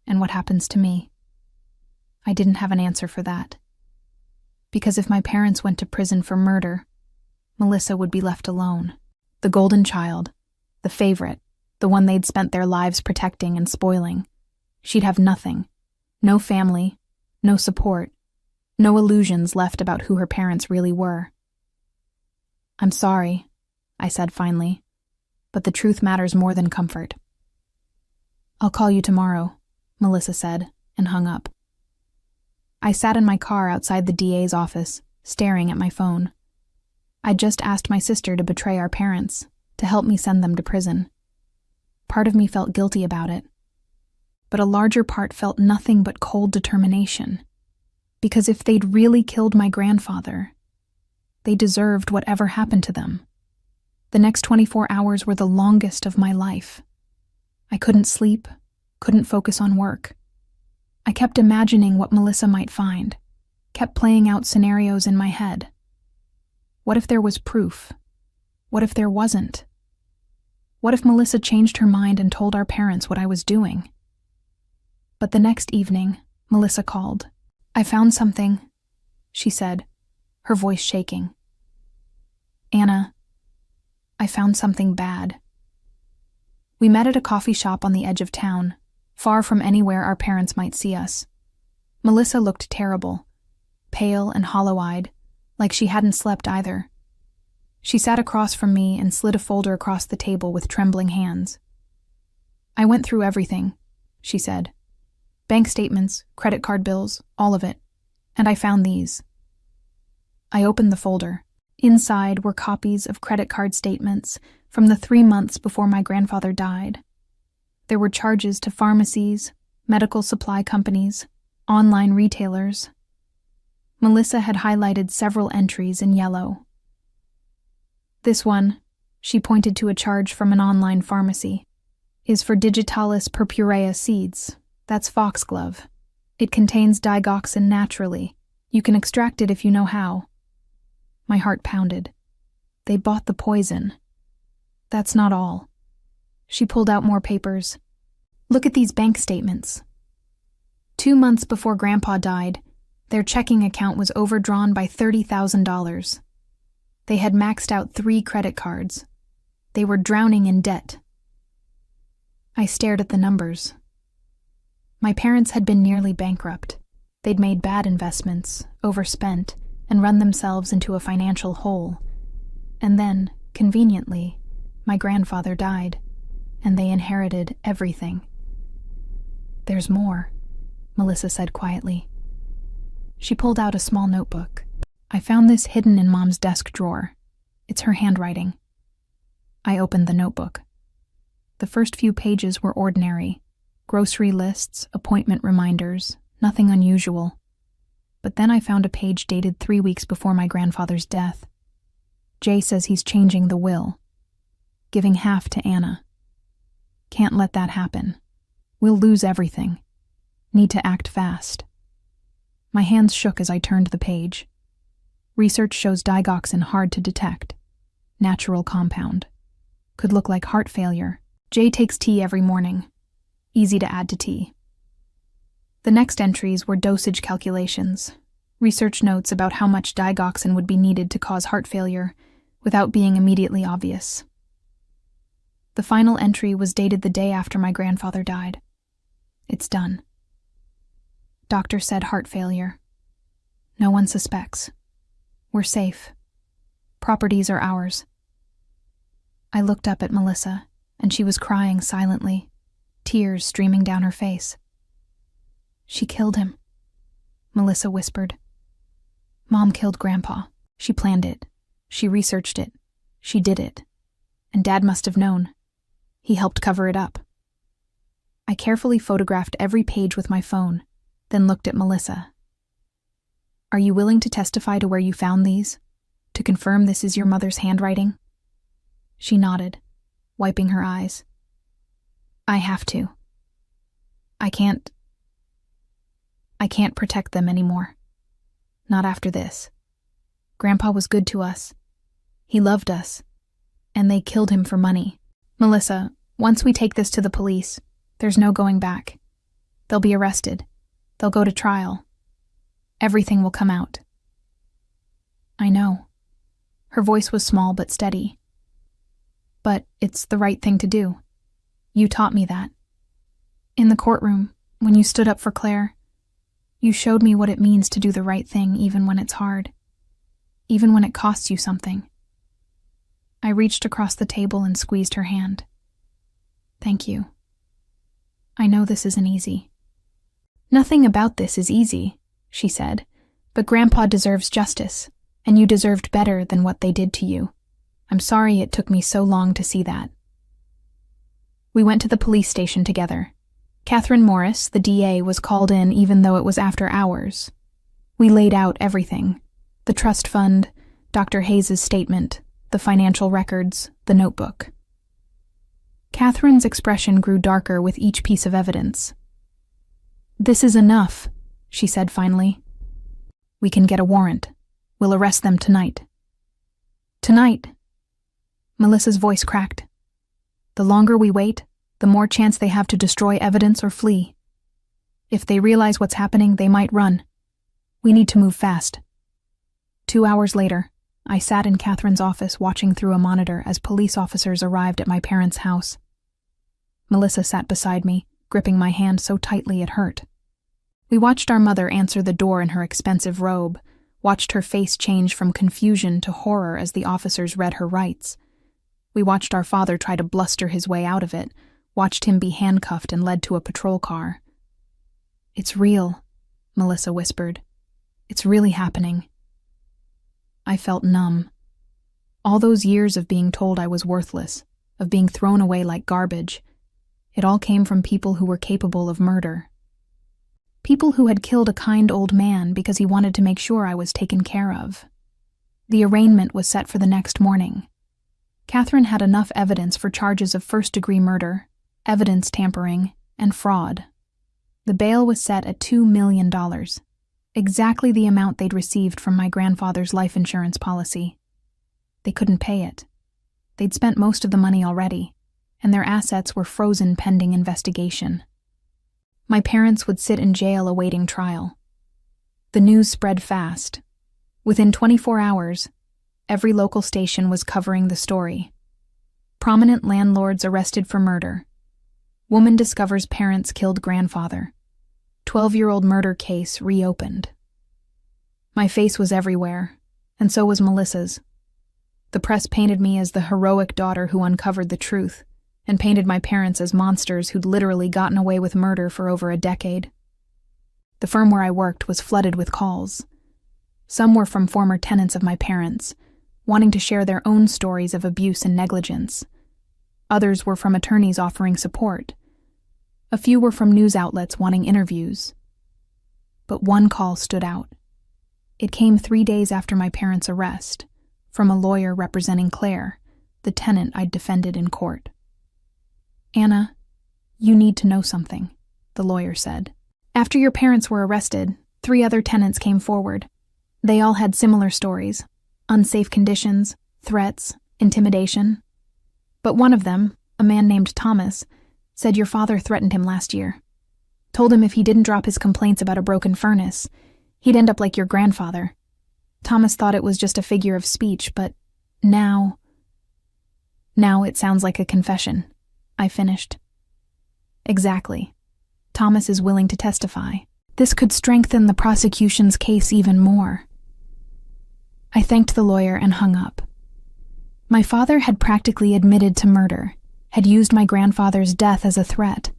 And what happens to me? I didn't have an answer for that. Because if my parents went to prison for murder, Melissa would be left alone. The golden child, the favorite, the one they'd spent their lives protecting and spoiling. She'd have nothing. No family, no support, no illusions left about who her parents really were. I'm sorry, I said finally, but the truth matters more than comfort. I'll call you tomorrow, Melissa said, and hung up. I sat in my car outside the DA's office, staring at my phone. I'd just asked my sister to betray our parents, to help me send them to prison. Part of me felt guilty about it, but a larger part felt nothing but cold determination. Because if they'd really killed my grandfather, they deserved whatever happened to them. The next 24 hours were the longest of my life. I couldn't sleep, couldn't focus on work. I kept imagining what Melissa might find, kept playing out scenarios in my head. What if there was proof? What if there wasn't? What if Melissa changed her mind and told our parents what I was doing? But the next evening, Melissa called. I found something, she said, her voice shaking. Anna, I found something bad. We met at a coffee shop on the edge of town, far from anywhere our parents might see us. Melissa looked terrible, pale and hollow-eyed, like she hadn't slept either. She sat across from me and slid a folder across the table with trembling hands. I went through everything, she said. Bank statements, credit card bills, all of it. And I found these. I opened the folder. Inside were copies of credit card statements from the 3 months before my grandfather died. There were charges to pharmacies, medical supply companies, online retailers. Melissa had highlighted several entries in yellow. This one, she pointed to a charge from an online pharmacy, is for Digitalis purpurea seeds. That's foxglove. It contains digoxin naturally. You can extract it if you know how. My heart pounded. They bought the poison. That's not all. She pulled out more papers. Look at these bank statements. 2 months before Grandpa died, their checking account was overdrawn by $30,000. They had maxed out 3 credit cards. They were drowning in debt. I stared at the numbers. My parents had been nearly bankrupt. They'd made bad investments, overspent, and run themselves into a financial hole. And then, conveniently, my grandfather died, and they inherited everything. There's more, Melissa said quietly. She pulled out a small notebook. I found this hidden in Mom's desk drawer. It's her handwriting. I opened the notebook. The first few pages were ordinary. Grocery lists, appointment reminders, nothing unusual. But then I found a page dated 3 weeks before my grandfather's death. Jay says he's changing the will, giving half to Anna. Can't let that happen. We'll lose everything. Need to act fast. My hands shook as I turned the page. Research shows digoxin hard to detect. Natural compound. Could look like heart failure. Jay takes tea every morning. Easy to add to tea. The next entries were dosage calculations, research notes about how much digoxin would be needed to cause heart failure without being immediately obvious. The final entry was dated the day after my grandfather died. It's done. Doctor said heart failure. No one suspects. We're safe. Properties are ours. I looked up at Melissa, and she was crying silently, tears streaming down her face. She killed him, Melissa whispered. Mom killed Grandpa. She planned it. She researched it. She did it. And Dad must have known. He helped cover it up. I carefully photographed every page with my phone, then looked at Melissa. Are you willing to testify to where you found these? To confirm this is your mother's handwriting? She nodded, wiping her eyes. I have to. I can't protect them anymore. Not after this. Grandpa was good to us. He loved us. And they killed him for money. Melissa, once we take this to the police, there's no going back. They'll be arrested. They'll go to trial. Everything will come out. I know. Her voice was small but steady. But it's the right thing to do. You taught me that. In the courtroom, when you stood up for Claire, you showed me what it means to do the right thing even when it's hard. Even when it costs you something. I reached across the table and squeezed her hand. Thank you. I know this isn't easy. Nothing about this is easy, she said, but Grandpa deserves justice, and you deserved better than what they did to you. I'm sorry it took me so long to see that. We went to the police station together. Catherine Morris, the DA, was called in even though it was after hours. We laid out everything. The trust fund, Dr. Hayes' statement, the financial records, the notebook. Catherine's expression grew darker with each piece of evidence. This is enough, she said finally. We can get a warrant. We'll arrest them tonight. Tonight? Melissa's voice cracked. The longer we wait, the more chance they have to destroy evidence or flee. If they realize what's happening, they might run. We need to move fast. 2 hours later, I sat in Catherine's office watching through a monitor as police officers arrived at my parents' house. Melissa sat beside me, gripping my hand so tightly it hurt. We watched our mother answer the door in her expensive robe, watched her face change from confusion to horror as the officers read her rights. We watched our father try to bluster his way out of it, watched him be handcuffed and led to a patrol car. It's real, Melissa whispered. It's really happening. I felt numb. All those years of being told I was worthless, of being thrown away like garbage, it all came from people who were capable of murder. People who had killed a kind old man because he wanted to make sure I was taken care of. The arraignment was set for the next morning. Catherine had enough evidence for charges of first-degree murder, evidence tampering, and fraud. The bail was set at $2 million. Exactly the amount they'd received from my grandfather's life insurance policy. They couldn't pay it. They'd spent most of the money already, and their assets were frozen pending investigation. My parents would sit in jail awaiting trial. The news spread fast. Within 24 hours, every local station was covering the story. Prominent landlords arrested for murder. Woman discovers parents killed grandfather. 12-year-old murder case reopened. My face was everywhere, and so was Melissa's. The press painted me as the heroic daughter who uncovered the truth, and painted my parents as monsters who'd literally gotten away with murder for over a decade. The firm where I worked was flooded with calls. Some were from former tenants of my parents, wanting to share their own stories of abuse and negligence. Others were from attorneys offering support. A few were from news outlets wanting interviews. But one call stood out. It came 3 days after my parents' arrest, from a lawyer representing Claire, the tenant I'd defended in court. Anna, you need to know something, the lawyer said. After your parents were arrested, 3 other tenants came forward. They all had similar stories: unsafe conditions, threats, intimidation. But one of them, a man named Thomas, said your father threatened him last year. Told him if he didn't drop his complaints about a broken furnace, he'd end up like your grandfather. Thomas thought it was just a figure of speech, but now it sounds like a confession, I finished. Exactly. Thomas is willing to testify. This could strengthen the prosecution's case even more. I thanked the lawyer and hung up. My father had practically admitted to murder, had used my grandfather's death as a threat.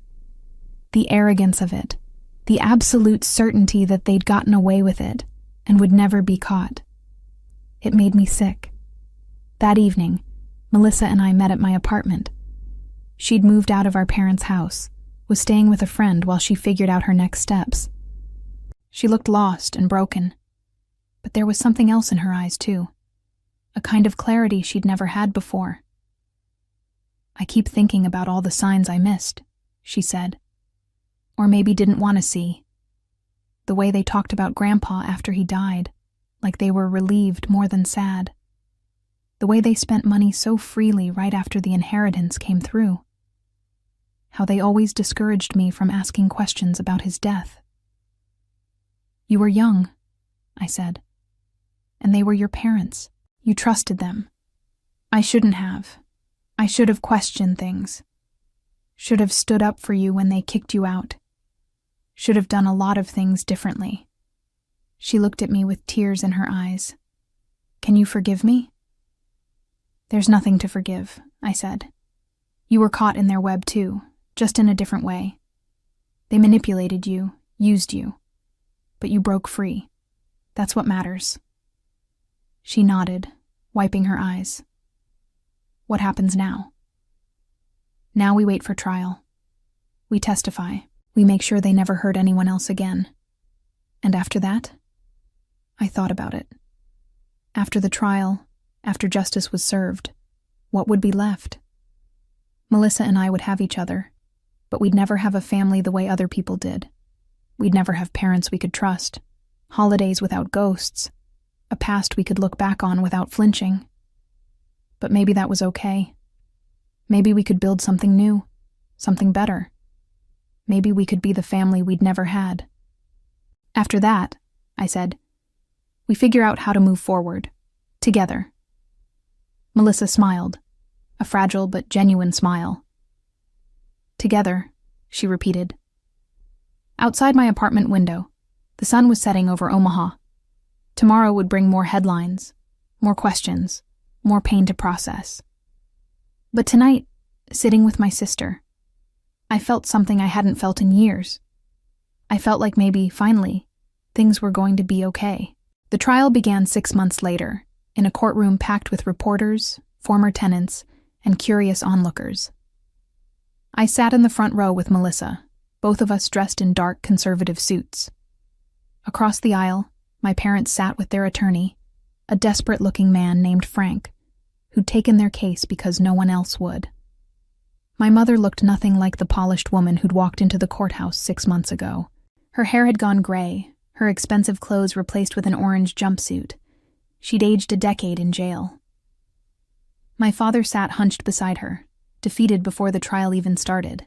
The arrogance of it, the absolute certainty that they'd gotten away with it and would never be caught. It made me sick. That evening, Melissa and I met at my apartment. She'd moved out of our parents' house, was staying with a friend while she figured out her next steps. She looked lost and broken, but there was something else in her eyes too, a kind of clarity she'd never had before. I keep thinking about all the signs I missed, she said, or maybe didn't want to see. The way they talked about Grandpa after he died, like they were relieved more than sad. The The way they spent money so freely right after the inheritance came through. How they always discouraged me from asking questions about his death. "You were young," I said, "and they were your parents. You trusted them. I shouldn't have. I should have questioned things. Should have stood up for you when they kicked you out. Should have done a lot of things differently." She looked at me with tears in her eyes. "Can you forgive me?" "There's nothing to forgive," I said. "You were caught in their web too, just in a different way. They manipulated you, used you, but you broke free. That's what matters." She nodded, wiping her eyes. "What happens now?" "Now we wait for trial. We testify. We make sure they never hurt anyone else again. And after that?" I thought about it. After the trial, after justice was served, what would be left? Melissa and I would have each other, but we'd never have a family the way other people did. We'd never have parents we could trust, holidays without ghosts, a past we could look back on without flinching. But maybe that was okay. Maybe we could build something new, something better. Maybe we could be the family we'd never had. After that, I said, we figure out how to move forward, together. Melissa smiled, a fragile but genuine smile. "Together," she repeated. Outside my apartment window, the sun was setting over Omaha. Tomorrow would bring more headlines, more questions, more pain to process. But tonight, sitting with my sister, I felt something I hadn't felt in years. I felt like maybe, finally, things were going to be okay. The trial began 6 months later, in a courtroom packed with reporters, former tenants, and curious onlookers. I sat in the front row with Melissa, both of us dressed in dark conservative suits. Across the aisle, my parents sat with their attorney, a desperate-looking man named Frank, who'd taken their case because no one else would. My mother looked nothing like the polished woman who'd walked into the courthouse 6 months ago. Her hair had gone gray, her expensive clothes replaced with an orange jumpsuit. She'd aged a decade in jail. My father sat hunched beside her, defeated before the trial even started.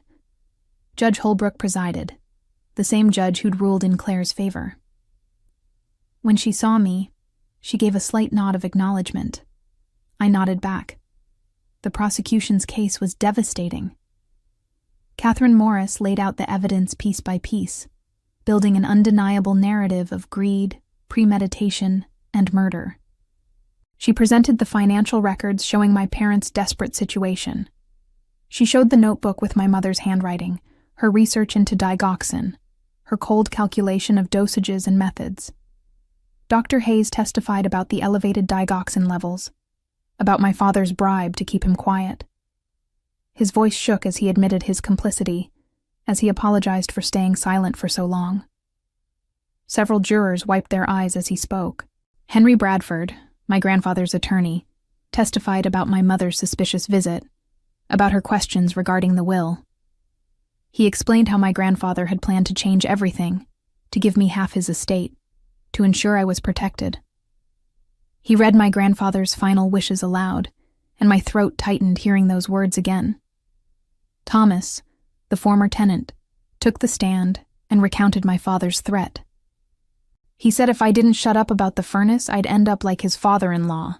Judge Holbrook presided, the same judge who'd ruled in Claire's favor. When she saw me, she gave a slight nod of acknowledgement. I nodded back. The prosecution's case was devastating. Catherine Morris laid out the evidence piece by piece, building an undeniable narrative of greed, premeditation, and murder. She presented the financial records showing my parents' desperate situation. She showed the notebook with my mother's handwriting, her research into digoxin, her cold calculation of dosages and methods. Dr. Hayes testified about the elevated digoxin levels, about my father's bribe to keep him quiet. His voice shook as he admitted his complicity, as he apologized for staying silent for so long. Several jurors wiped their eyes as he spoke. Henry Bradford, my grandfather's attorney, testified about my mother's suspicious visit, about her questions regarding the will. He explained how my grandfather had planned to change everything, to give me half his estate, to ensure I was protected. He read my grandfather's final wishes aloud, and my throat tightened hearing those words again. Thomas, the former tenant, took the stand and recounted my father's threat. He said if I didn't shut up about the furnace, I'd end up like his father-in-law.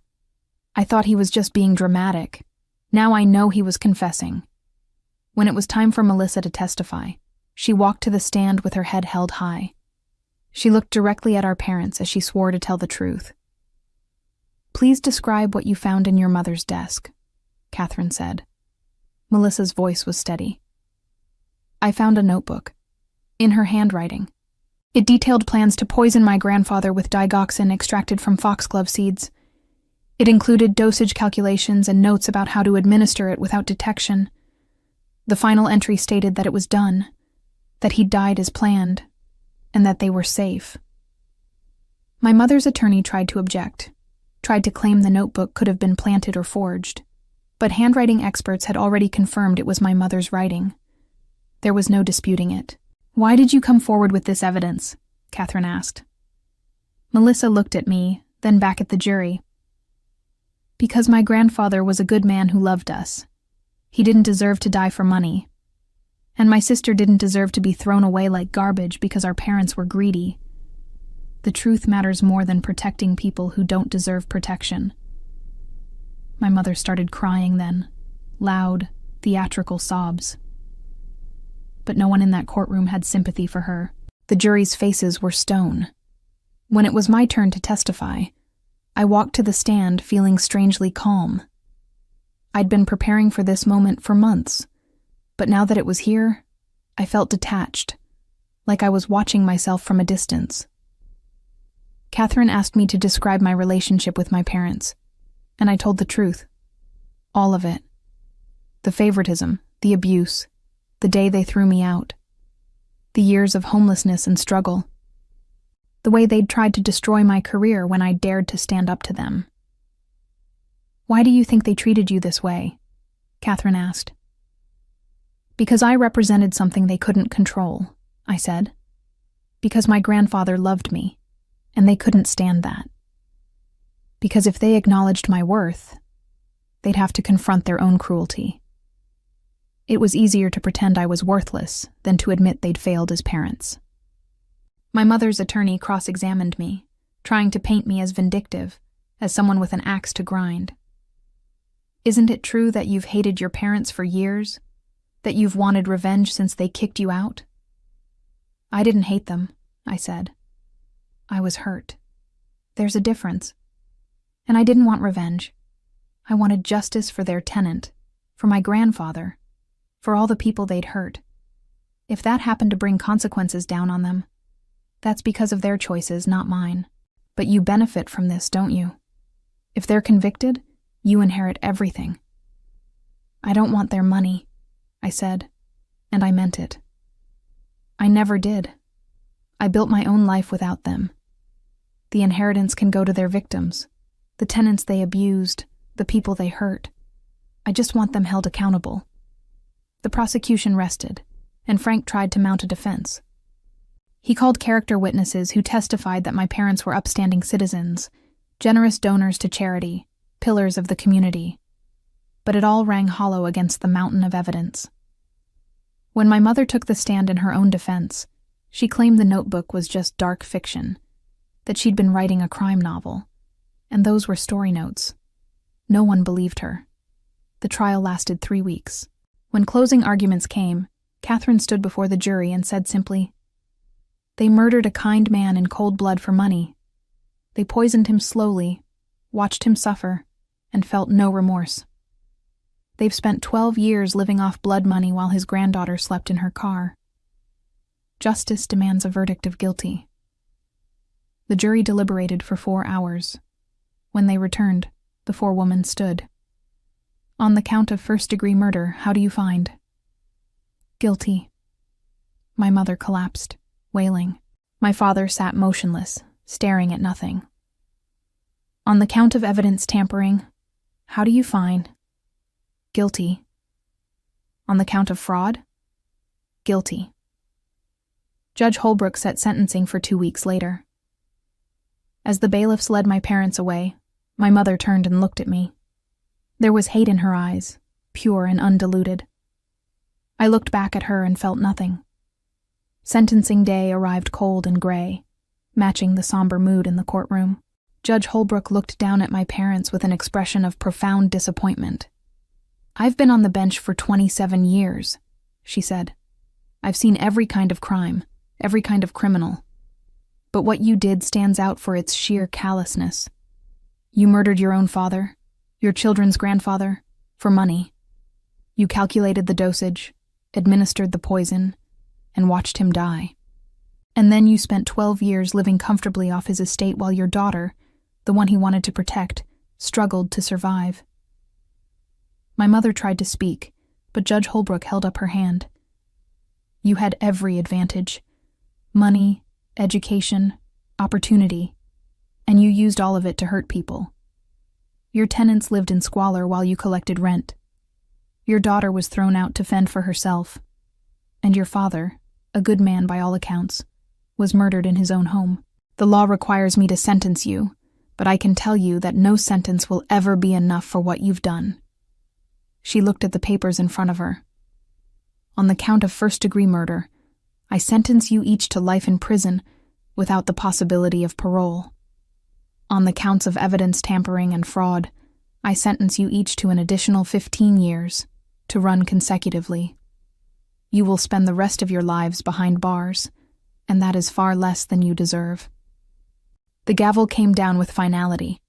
I thought he was just being dramatic. Now I know he was confessing. When it was time for Melissa to testify, she walked to the stand with her head held high. She looked directly at our parents as she swore to tell the truth. "Please describe what you found in your mother's desk," Catherine said. Melissa's voice was steady. "I found a notebook. In her handwriting. It detailed plans to poison my grandfather with digoxin extracted from foxglove seeds. It included dosage calculations and notes about how to administer it without detection. The final entry stated that it was done, that he'd died as planned, and that they were safe." My mother's attorney tried to object, tried to claim the notebook could have been planted or forged, but handwriting experts had already confirmed it was my mother's writing. There was no disputing it. "Why did you come forward with this evidence?" Catherine asked. Melissa looked at me, then back at the jury. Because my grandfather was a good man who loved us. He didn't deserve to die for money. And my sister didn't deserve to be thrown away like garbage because our parents were greedy. The truth matters more than protecting people who don't deserve protection. My mother started crying then, loud, theatrical sobs. But no one in that courtroom had sympathy for her. The jury's faces were stone. When it was my turn to testify, I walked to the stand feeling strangely calm. I'd been preparing for this moment for months, but now that it was here, I felt detached, like I was watching myself from a distance. Catherine asked me to describe my relationship with my parents, and I told the truth. All of it. The favoritism, the abuse, the day they threw me out, the years of homelessness and struggle, the way they'd tried to destroy my career when I dared to stand up to them. "Why do you think they treated you this way?" Catherine asked. "Because I represented something they couldn't control," I said. "Because my grandfather loved me, and they couldn't stand that. Because if they acknowledged my worth, they'd have to confront their own cruelty. It was easier to pretend I was worthless than to admit they'd failed as parents." My mother's attorney cross-examined me, trying to paint me as vindictive, as someone with an axe to grind. "Isn't it true that you've hated your parents for years? That you've wanted revenge since they kicked you out?" "I didn't hate them," I said. "I was hurt. There's a difference. And I didn't want revenge. I wanted justice for their tenant, for my grandfather, for all the people they'd hurt. If that happened to bring consequences down on them, that's because of their choices, not mine. But you benefit from this, don't you? If they're convicted, you inherit everything." "I don't want their money," I said, and I meant it. I never did. I built my own life without them. The inheritance can go to their victims, the tenants they abused, the people they hurt. I just want them held accountable. The prosecution rested, and Frank tried to mount a defense. He called character witnesses who testified that my parents were upstanding citizens, generous donors to charity, pillars of the community. But it all rang hollow against the mountain of evidence. When my mother took the stand in her own defense, she claimed the notebook was just dark fiction, that she'd been writing a crime novel, and those were story notes. No one believed her. The trial lasted 3 weeks. When closing arguments came, Catherine stood before the jury and said simply, "They murdered a kind man in cold blood for money. They poisoned him slowly, watched him suffer, and felt no remorse. They've spent 12 years living off blood money while his granddaughter slept in her car. Justice demands a verdict of guilty." The jury deliberated for 4 hours. When they returned, the 4 women stood. "On the count of first-degree murder, how do you find?" "Guilty." My mother collapsed, wailing. My father sat motionless, staring at nothing. "On the count of evidence tampering, how do you find?" "Guilty." "On the count of fraud?" "Guilty." Judge Holbrook set sentencing for 2 weeks later. As the bailiffs led my parents away, my mother turned and looked at me. There was hate in her eyes, pure and undiluted. I looked back at her and felt nothing. Sentencing day arrived cold and gray, matching the somber mood in the courtroom. Judge Holbrook looked down at my parents with an expression of profound disappointment. "I've been on the bench for 27 years, she said. "I've seen every kind of crime, every kind of criminal. But what you did stands out for its sheer callousness. You murdered your own father, your children's grandfather, for money. You calculated the dosage, administered the poison, and watched him die. And then you spent 12 years living comfortably off his estate while your daughter, the one he wanted to protect, struggled to survive." My mother tried to speak, but Judge Holbrook held up her hand. "You had every advantage. Money, education, opportunity, and you used all of it to hurt people. Your tenants lived in squalor while you collected rent. Your daughter was thrown out to fend for herself. And your father, a good man by all accounts, was murdered in his own home. The law requires me to sentence you, but I can tell you that no sentence will ever be enough for what you've done." She looked at the papers in front of her. "On the count of first-degree murder, I sentence you each to life in prison without the possibility of parole. On the counts of evidence tampering and fraud, I sentence you each to an additional 15 years, to run consecutively. You will spend the rest of your lives behind bars, and that is far less than you deserve." The gavel came down with finality.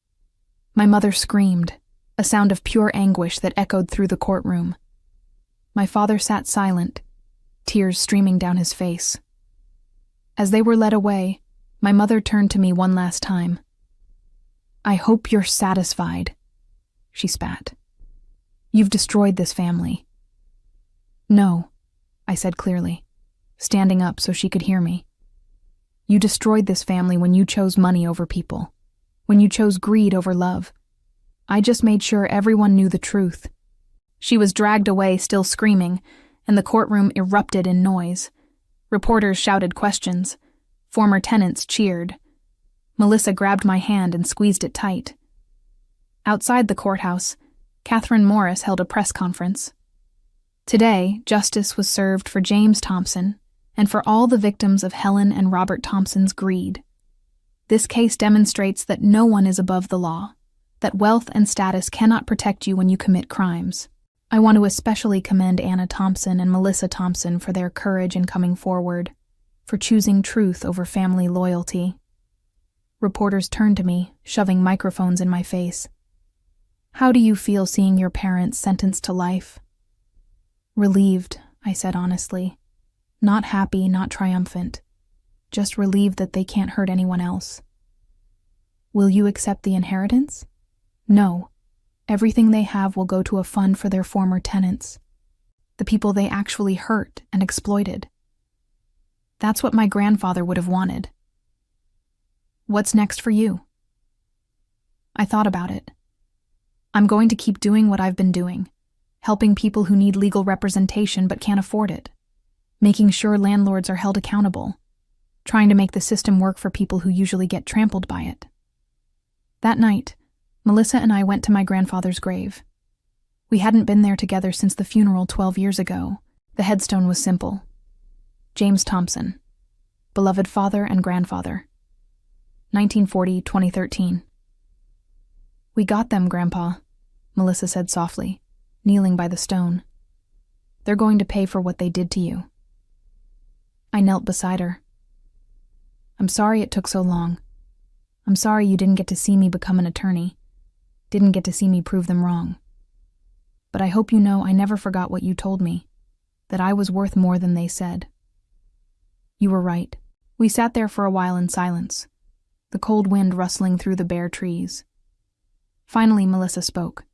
My mother screamed, a sound of pure anguish that echoed through the courtroom. My father sat silent, tears streaming down his face. As they were led away, my mother turned to me one last time. "I hope you're satisfied," she spat. "You've destroyed this family." "No," I said clearly, standing up so she could hear me. "You destroyed this family when you chose money over people, when you chose greed over love. I just made sure everyone knew the truth." She was dragged away, still screaming, and the courtroom erupted in noise. Reporters shouted questions. Former tenants cheered. Melissa grabbed my hand and squeezed it tight. Outside the courthouse, Catherine Morris held a press conference. Today, justice was served for James Thompson and for all the victims of Helen and Robert Thompson's greed. This case demonstrates that no one is above the law, that wealth and status cannot protect you when you commit crimes. I want to especially commend Anna Thompson and Melissa Thompson for their courage in coming forward, for choosing truth over family loyalty. Reporters turned to me, shoving microphones in my face. "How do you feel seeing your parents sentenced to life?" "Relieved," I said honestly. "Not happy, not triumphant. Just relieved that they can't hurt anyone else." "Will you accept the inheritance?" "No. Everything they have will go to a fund for their former tenants, the people they actually hurt and exploited. That's what my grandfather would have wanted." "What's next for you?" I thought about it. I'm going to keep doing what I've been doing, helping people who need legal representation but can't afford it, making sure landlords are held accountable, trying to make the system work for people who usually get trampled by it. That night, Melissa and I went to my grandfather's grave. We hadn't been there together since the funeral 12 years ago. The headstone was simple. James Thompson, beloved father and grandfather. 1940-2013. "We got them, Grandpa," Melissa said softly, kneeling by the stone. "They're going to pay for what they did to you." I knelt beside her. "I'm sorry it took so long. I'm sorry you didn't get to see me become an attorney, didn't get to see me prove them wrong. But I hope you know I never forgot what you told me, that I was worth more than they said." You were right. We sat there for a while in silence, the cold wind rustling through the bare trees. Finally, Melissa spoke.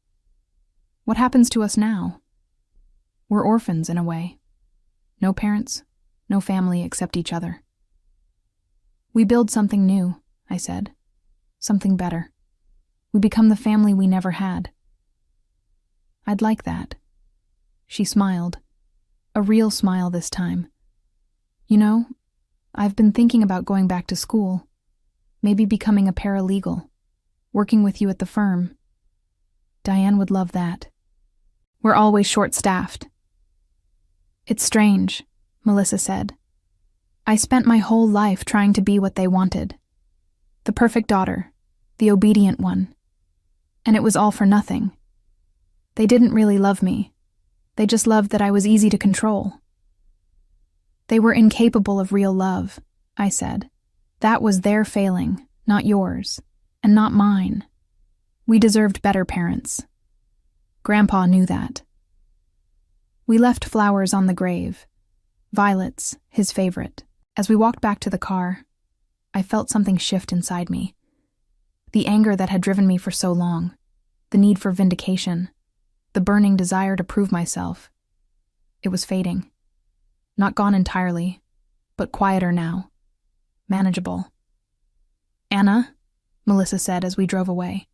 "What happens to us now? We're orphans in a way. No parents, no family except each other." "We build something new," I said. "Something better. We become the family we never had." "I'd like that." She smiled, a real smile this time. "You know, I've been thinking about going back to school, maybe becoming a paralegal, working with you at the firm. Diane would love that. We're always short-staffed." "It's strange," Melissa said. "I spent my whole life trying to be what they wanted. The perfect daughter, the obedient one. And it was all for nothing. They didn't really love me. They just loved that I was easy to control." "They were incapable of real love," I said. "That was their failing, not yours, and not mine. We deserved better parents. Grandpa knew that." We left flowers on the grave, violets, his favorite. As we walked back to the car, I felt something shift inside me. The anger that had driven me for so long, the need for vindication, the burning desire to prove myself. It was fading. Not gone entirely, but quieter now. Manageable. "Anna," Melissa said as we drove away.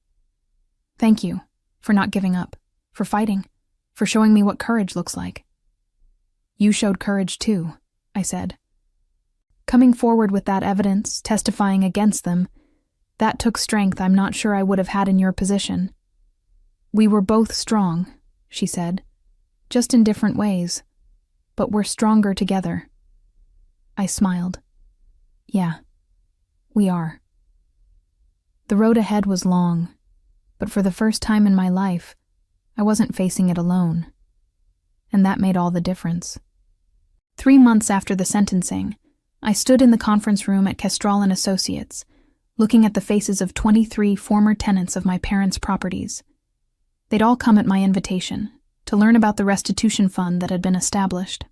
"Thank you for not giving up, for fighting, for showing me what courage looks like." "You showed courage too," I said. "Coming forward with that evidence, testifying against them, That took strength I'm not sure I would have had in your position. We were both strong, she said, just in different ways, but we're stronger together. I smiled. Yeah, we are. The road ahead was long, but for the first time in my life, I wasn't facing it alone. And that made all the difference. 3 months after the sentencing, I stood in the conference room at Kestrel & Associates, looking at the faces of 23 former tenants of my parents' properties. They'd all come at my invitation to learn about the restitution fund that had been established.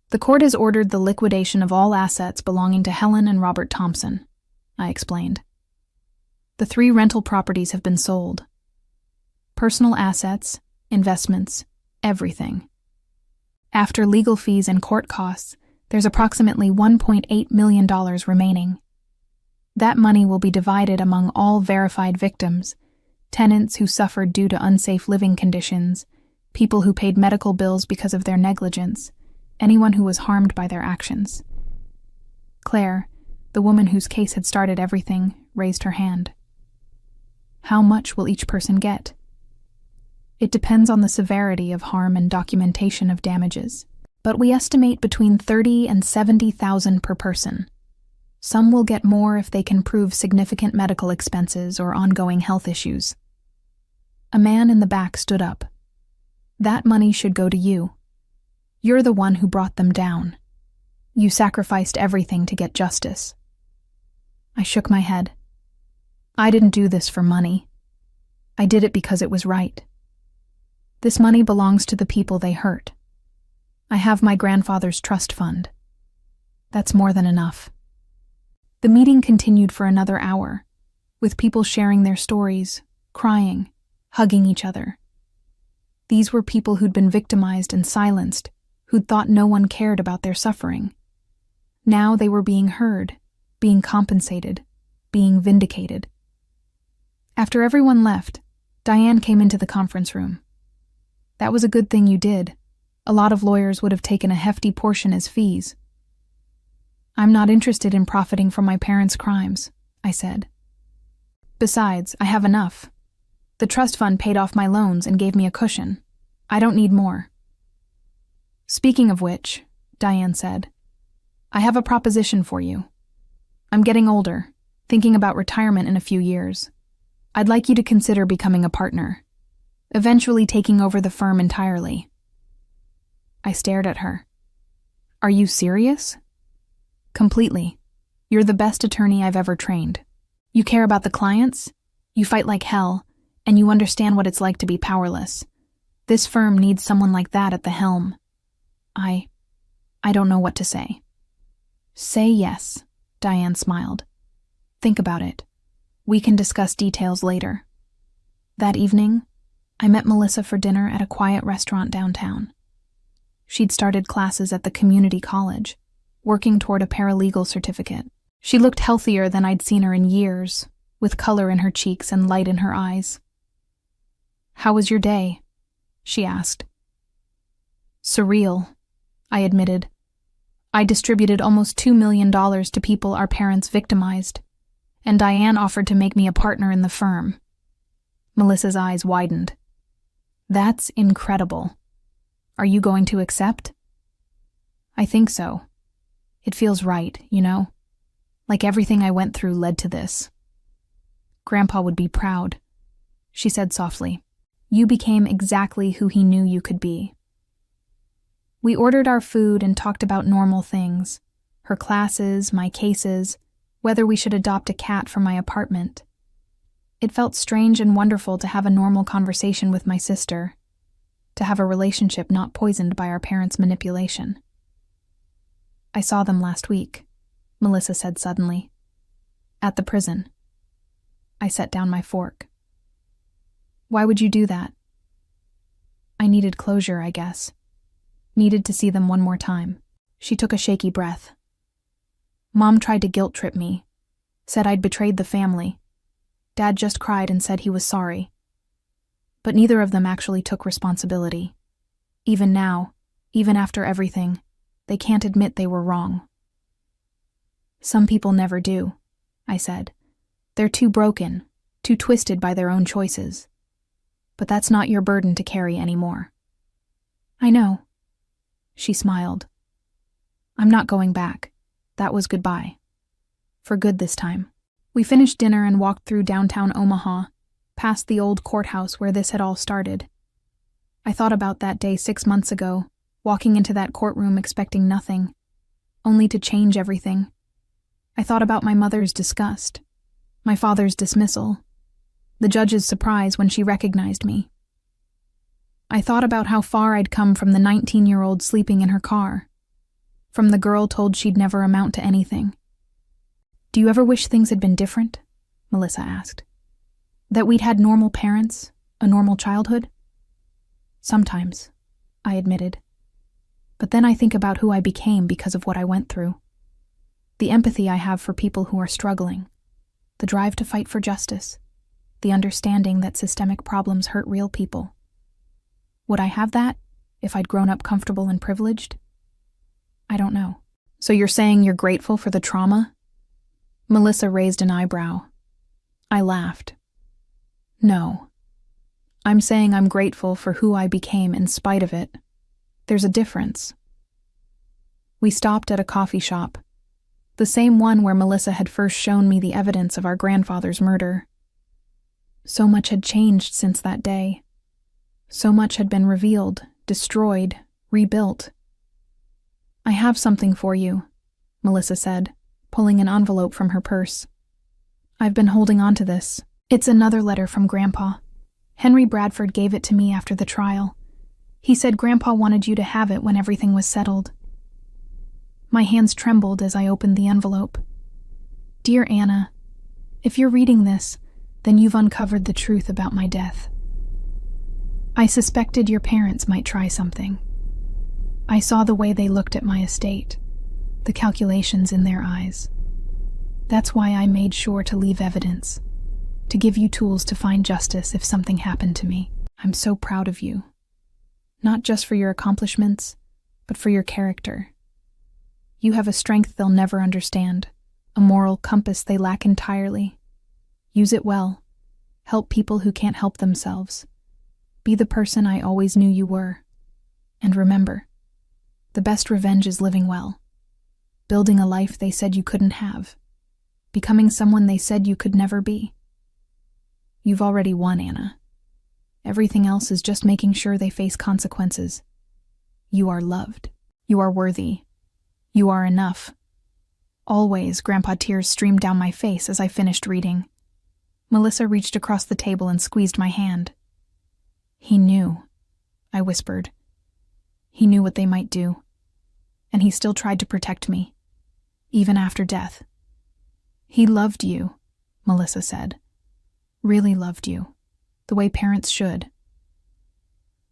The court has ordered the liquidation of all assets belonging to Helen and Robert Thompson, I explained. The 3 rental properties have been sold. Personal assets, investments, everything. After legal fees and court costs, there's approximately $1.8 million remaining. That money will be divided among all verified victims, tenants who suffered due to unsafe living conditions, people who paid medical bills because of their negligence, anyone who was harmed by their actions. Claire, the woman whose case had started everything, raised her hand. How much will each person get? It depends on the severity of harm and documentation of damages, but we estimate between $30,000 and $70,000 per person. Some will get more if they can prove significant medical expenses or ongoing health issues. A man in the back stood up. That money should go to you. You're the one who brought them down. You sacrificed everything to get justice. I shook my head. I didn't do this for money. I did it because it was right. This money belongs to the people they hurt. I have my grandfather's trust fund. That's more than enough. The meeting continued for another hour, with people sharing their stories, crying, hugging each other. These were people who'd been victimized and silenced, who'd thought no one cared about their suffering. Now they were being heard, being compensated, being vindicated. After everyone left, Diane came into the conference room. That was a good thing you did. A lot of lawyers would have taken a hefty portion as fees. I'm not interested in profiting from my parents' crimes, I said. Besides, I have enough. The trust fund paid off my loans and gave me a cushion. I don't need more. Speaking of which, Diane said, I have a proposition for you. I'm getting older, thinking about retirement in a few years. I'd like you to consider becoming a partner, eventually taking over the firm entirely. I stared at her. Are you serious? Completely. You're the best attorney I've ever trained. You care about the clients, you fight like hell, and you understand what it's like to be powerless. This firm needs someone like that at the helm. I don't know what to say. Say yes, Diane smiled. Think about it. We can discuss details later. That evening, I met Melissa for dinner at a quiet restaurant downtown. She'd started classes at the community college, working toward a paralegal certificate. She looked healthier than I'd seen her in years, with color in her cheeks and light in her eyes. How was your day? She asked. Surreal, I admitted. I distributed almost $2 million to people our parents victimized, and Diane offered to make me a partner in the firm. Melissa's eyes widened. That's incredible. Are you going to accept? I think so. It feels right, you know? Like everything I went through led to this. Grandpa would be proud, she said softly. You became exactly who he knew you could be. We ordered our food and talked about normal things, her classes, my cases, whether we should adopt a cat for my apartment. It felt strange and wonderful to have a normal conversation with my sister, to have a relationship not poisoned by our parents' manipulation. I saw them last week, Melissa said suddenly. At the prison. I set down my fork. Why would you do that? I needed closure, I guess. Needed to see them one more time. She took a shaky breath. Mom tried to guilt-trip me. Said I'd betrayed the family. Dad just cried and said he was sorry. But neither of them actually took responsibility. Even now, even after everything, they can't admit they were wrong. Some people never do, I said, They're too broken, too twisted by their own choices. But that's not your burden to carry anymore. I know. She smiled. I'm not going back. That was goodbye. For good this time. We finished dinner and walked through downtown Omaha, past the old courthouse where this had all started. I thought about that day 6 months ago, walking into that courtroom expecting nothing, only to change everything. I thought about my mother's disgust, my father's dismissal, the judge's surprise when she recognized me. I thought about how far I'd come from the 19-year-old sleeping in her car, from the girl told she'd never amount to anything. Do you ever wish things had been different? Melissa asked. That we'd had normal parents, a normal childhood? Sometimes, I admitted. But then I think about who I became because of what I went through. The empathy I have for people who are struggling, the drive to fight for justice, the understanding that systemic problems hurt real people. Would I have that if I'd grown up comfortable and privileged? I don't know. So you're saying you're grateful for the trauma? Melissa raised an eyebrow. I laughed. No. I'm saying I'm grateful for who I became in spite of it. There's a difference. We stopped at a coffee shop, the same one where Melissa had first shown me the evidence of our grandfather's murder. So much had changed since that day. So much had been revealed, destroyed, rebuilt. I have something for you, Melissa said, pulling an envelope from her purse. I've been holding on to this. It's another letter from Grandpa. Henry Bradford gave it to me after the trial. He said Grandpa wanted you to have it when everything was settled. My hands trembled as I opened the envelope. Dear Anna, if you're reading this, then you've uncovered the truth about my death. I suspected your parents might try something. I saw the way they looked at my estate, the calculations in their eyes. That's why I made sure to leave evidence, to give you tools to find justice if something happened to me. I'm so proud of you. Not just for your accomplishments, but for your character. You have a strength they'll never understand, a moral compass they lack entirely. Use it well. Help people who can't help themselves. Be the person I always knew you were. And remember, the best revenge is living well. Building a life they said you couldn't have. Becoming someone they said you could never be. You've already won, Anna. Everything else is just making sure they face consequences. You are loved. You are worthy. You are enough. Always, Grandpa, tears streamed down my face as I finished reading. Melissa reached across the table and squeezed my hand. He knew, I whispered. He knew what they might do. And he still tried to protect me, even after death. He loved you, Melissa said. Really loved you, the way parents should.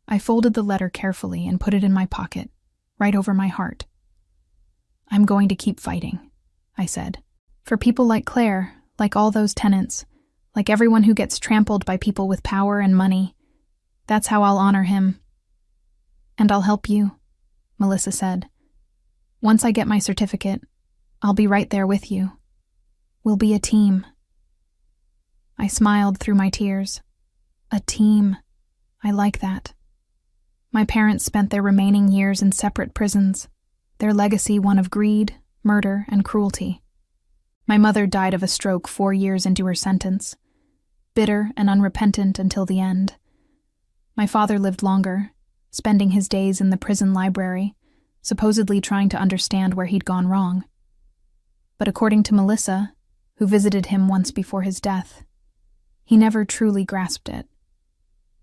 I folded the letter carefully and put it in my pocket, right over my heart. I'm going to keep fighting, I said. For people like Claire, like all those tenants, like everyone who gets trampled by people with power and money. That's how I'll honor him. And I'll help you, Melissa said. Once I get my certificate, I'll be right there with you. We'll be a team. I smiled through my tears. A team. I like that. My parents spent their remaining years in separate prisons, their legacy one of greed, murder, and cruelty. My mother died of a stroke 4 years into her sentence, bitter and unrepentant until the end. My father lived longer, spending his days in the prison library, supposedly trying to understand where he'd gone wrong. But according to Melissa, who visited him once before his death, he never truly grasped it.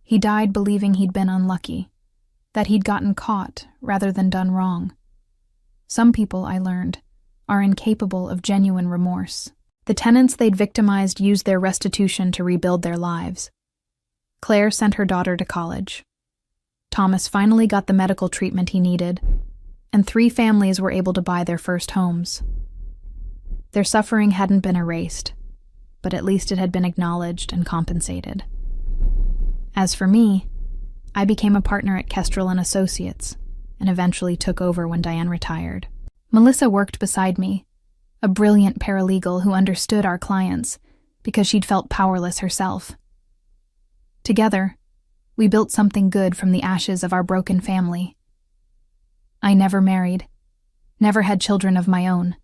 He died believing he'd been unlucky, that he'd gotten caught rather than done wrong. Some people, I learned, are incapable of genuine remorse. The tenants they'd victimized used their restitution to rebuild their lives. Claire sent her daughter to college. Thomas finally got the medical treatment he needed, and 3 families were able to buy their first homes. Their suffering hadn't been erased, but at least it had been acknowledged and compensated. As for me, I became a partner at Kestrel and Associates, and eventually took over when Diane retired. Melissa worked beside me, a brilliant paralegal who understood our clients, because she'd felt powerless herself. Together, we built something good from the ashes of our broken family. I never married, never had children of my own.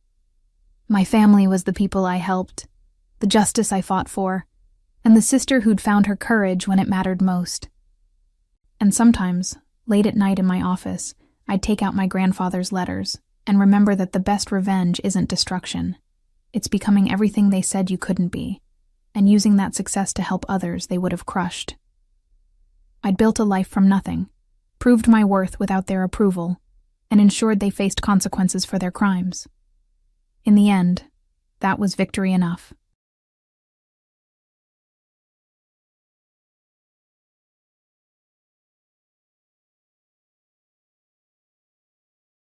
My family was the people I helped, the justice I fought for, and the sister who'd found her courage when it mattered most. And sometimes, late at night in my office, I'd take out my grandfather's letters and remember that the best revenge isn't destruction. It's becoming everything they said you couldn't be, and using that success to help others they would have crushed. I'd built a life from nothing, proved my worth without their approval, and ensured they faced consequences for their crimes. In the end, that was victory enough.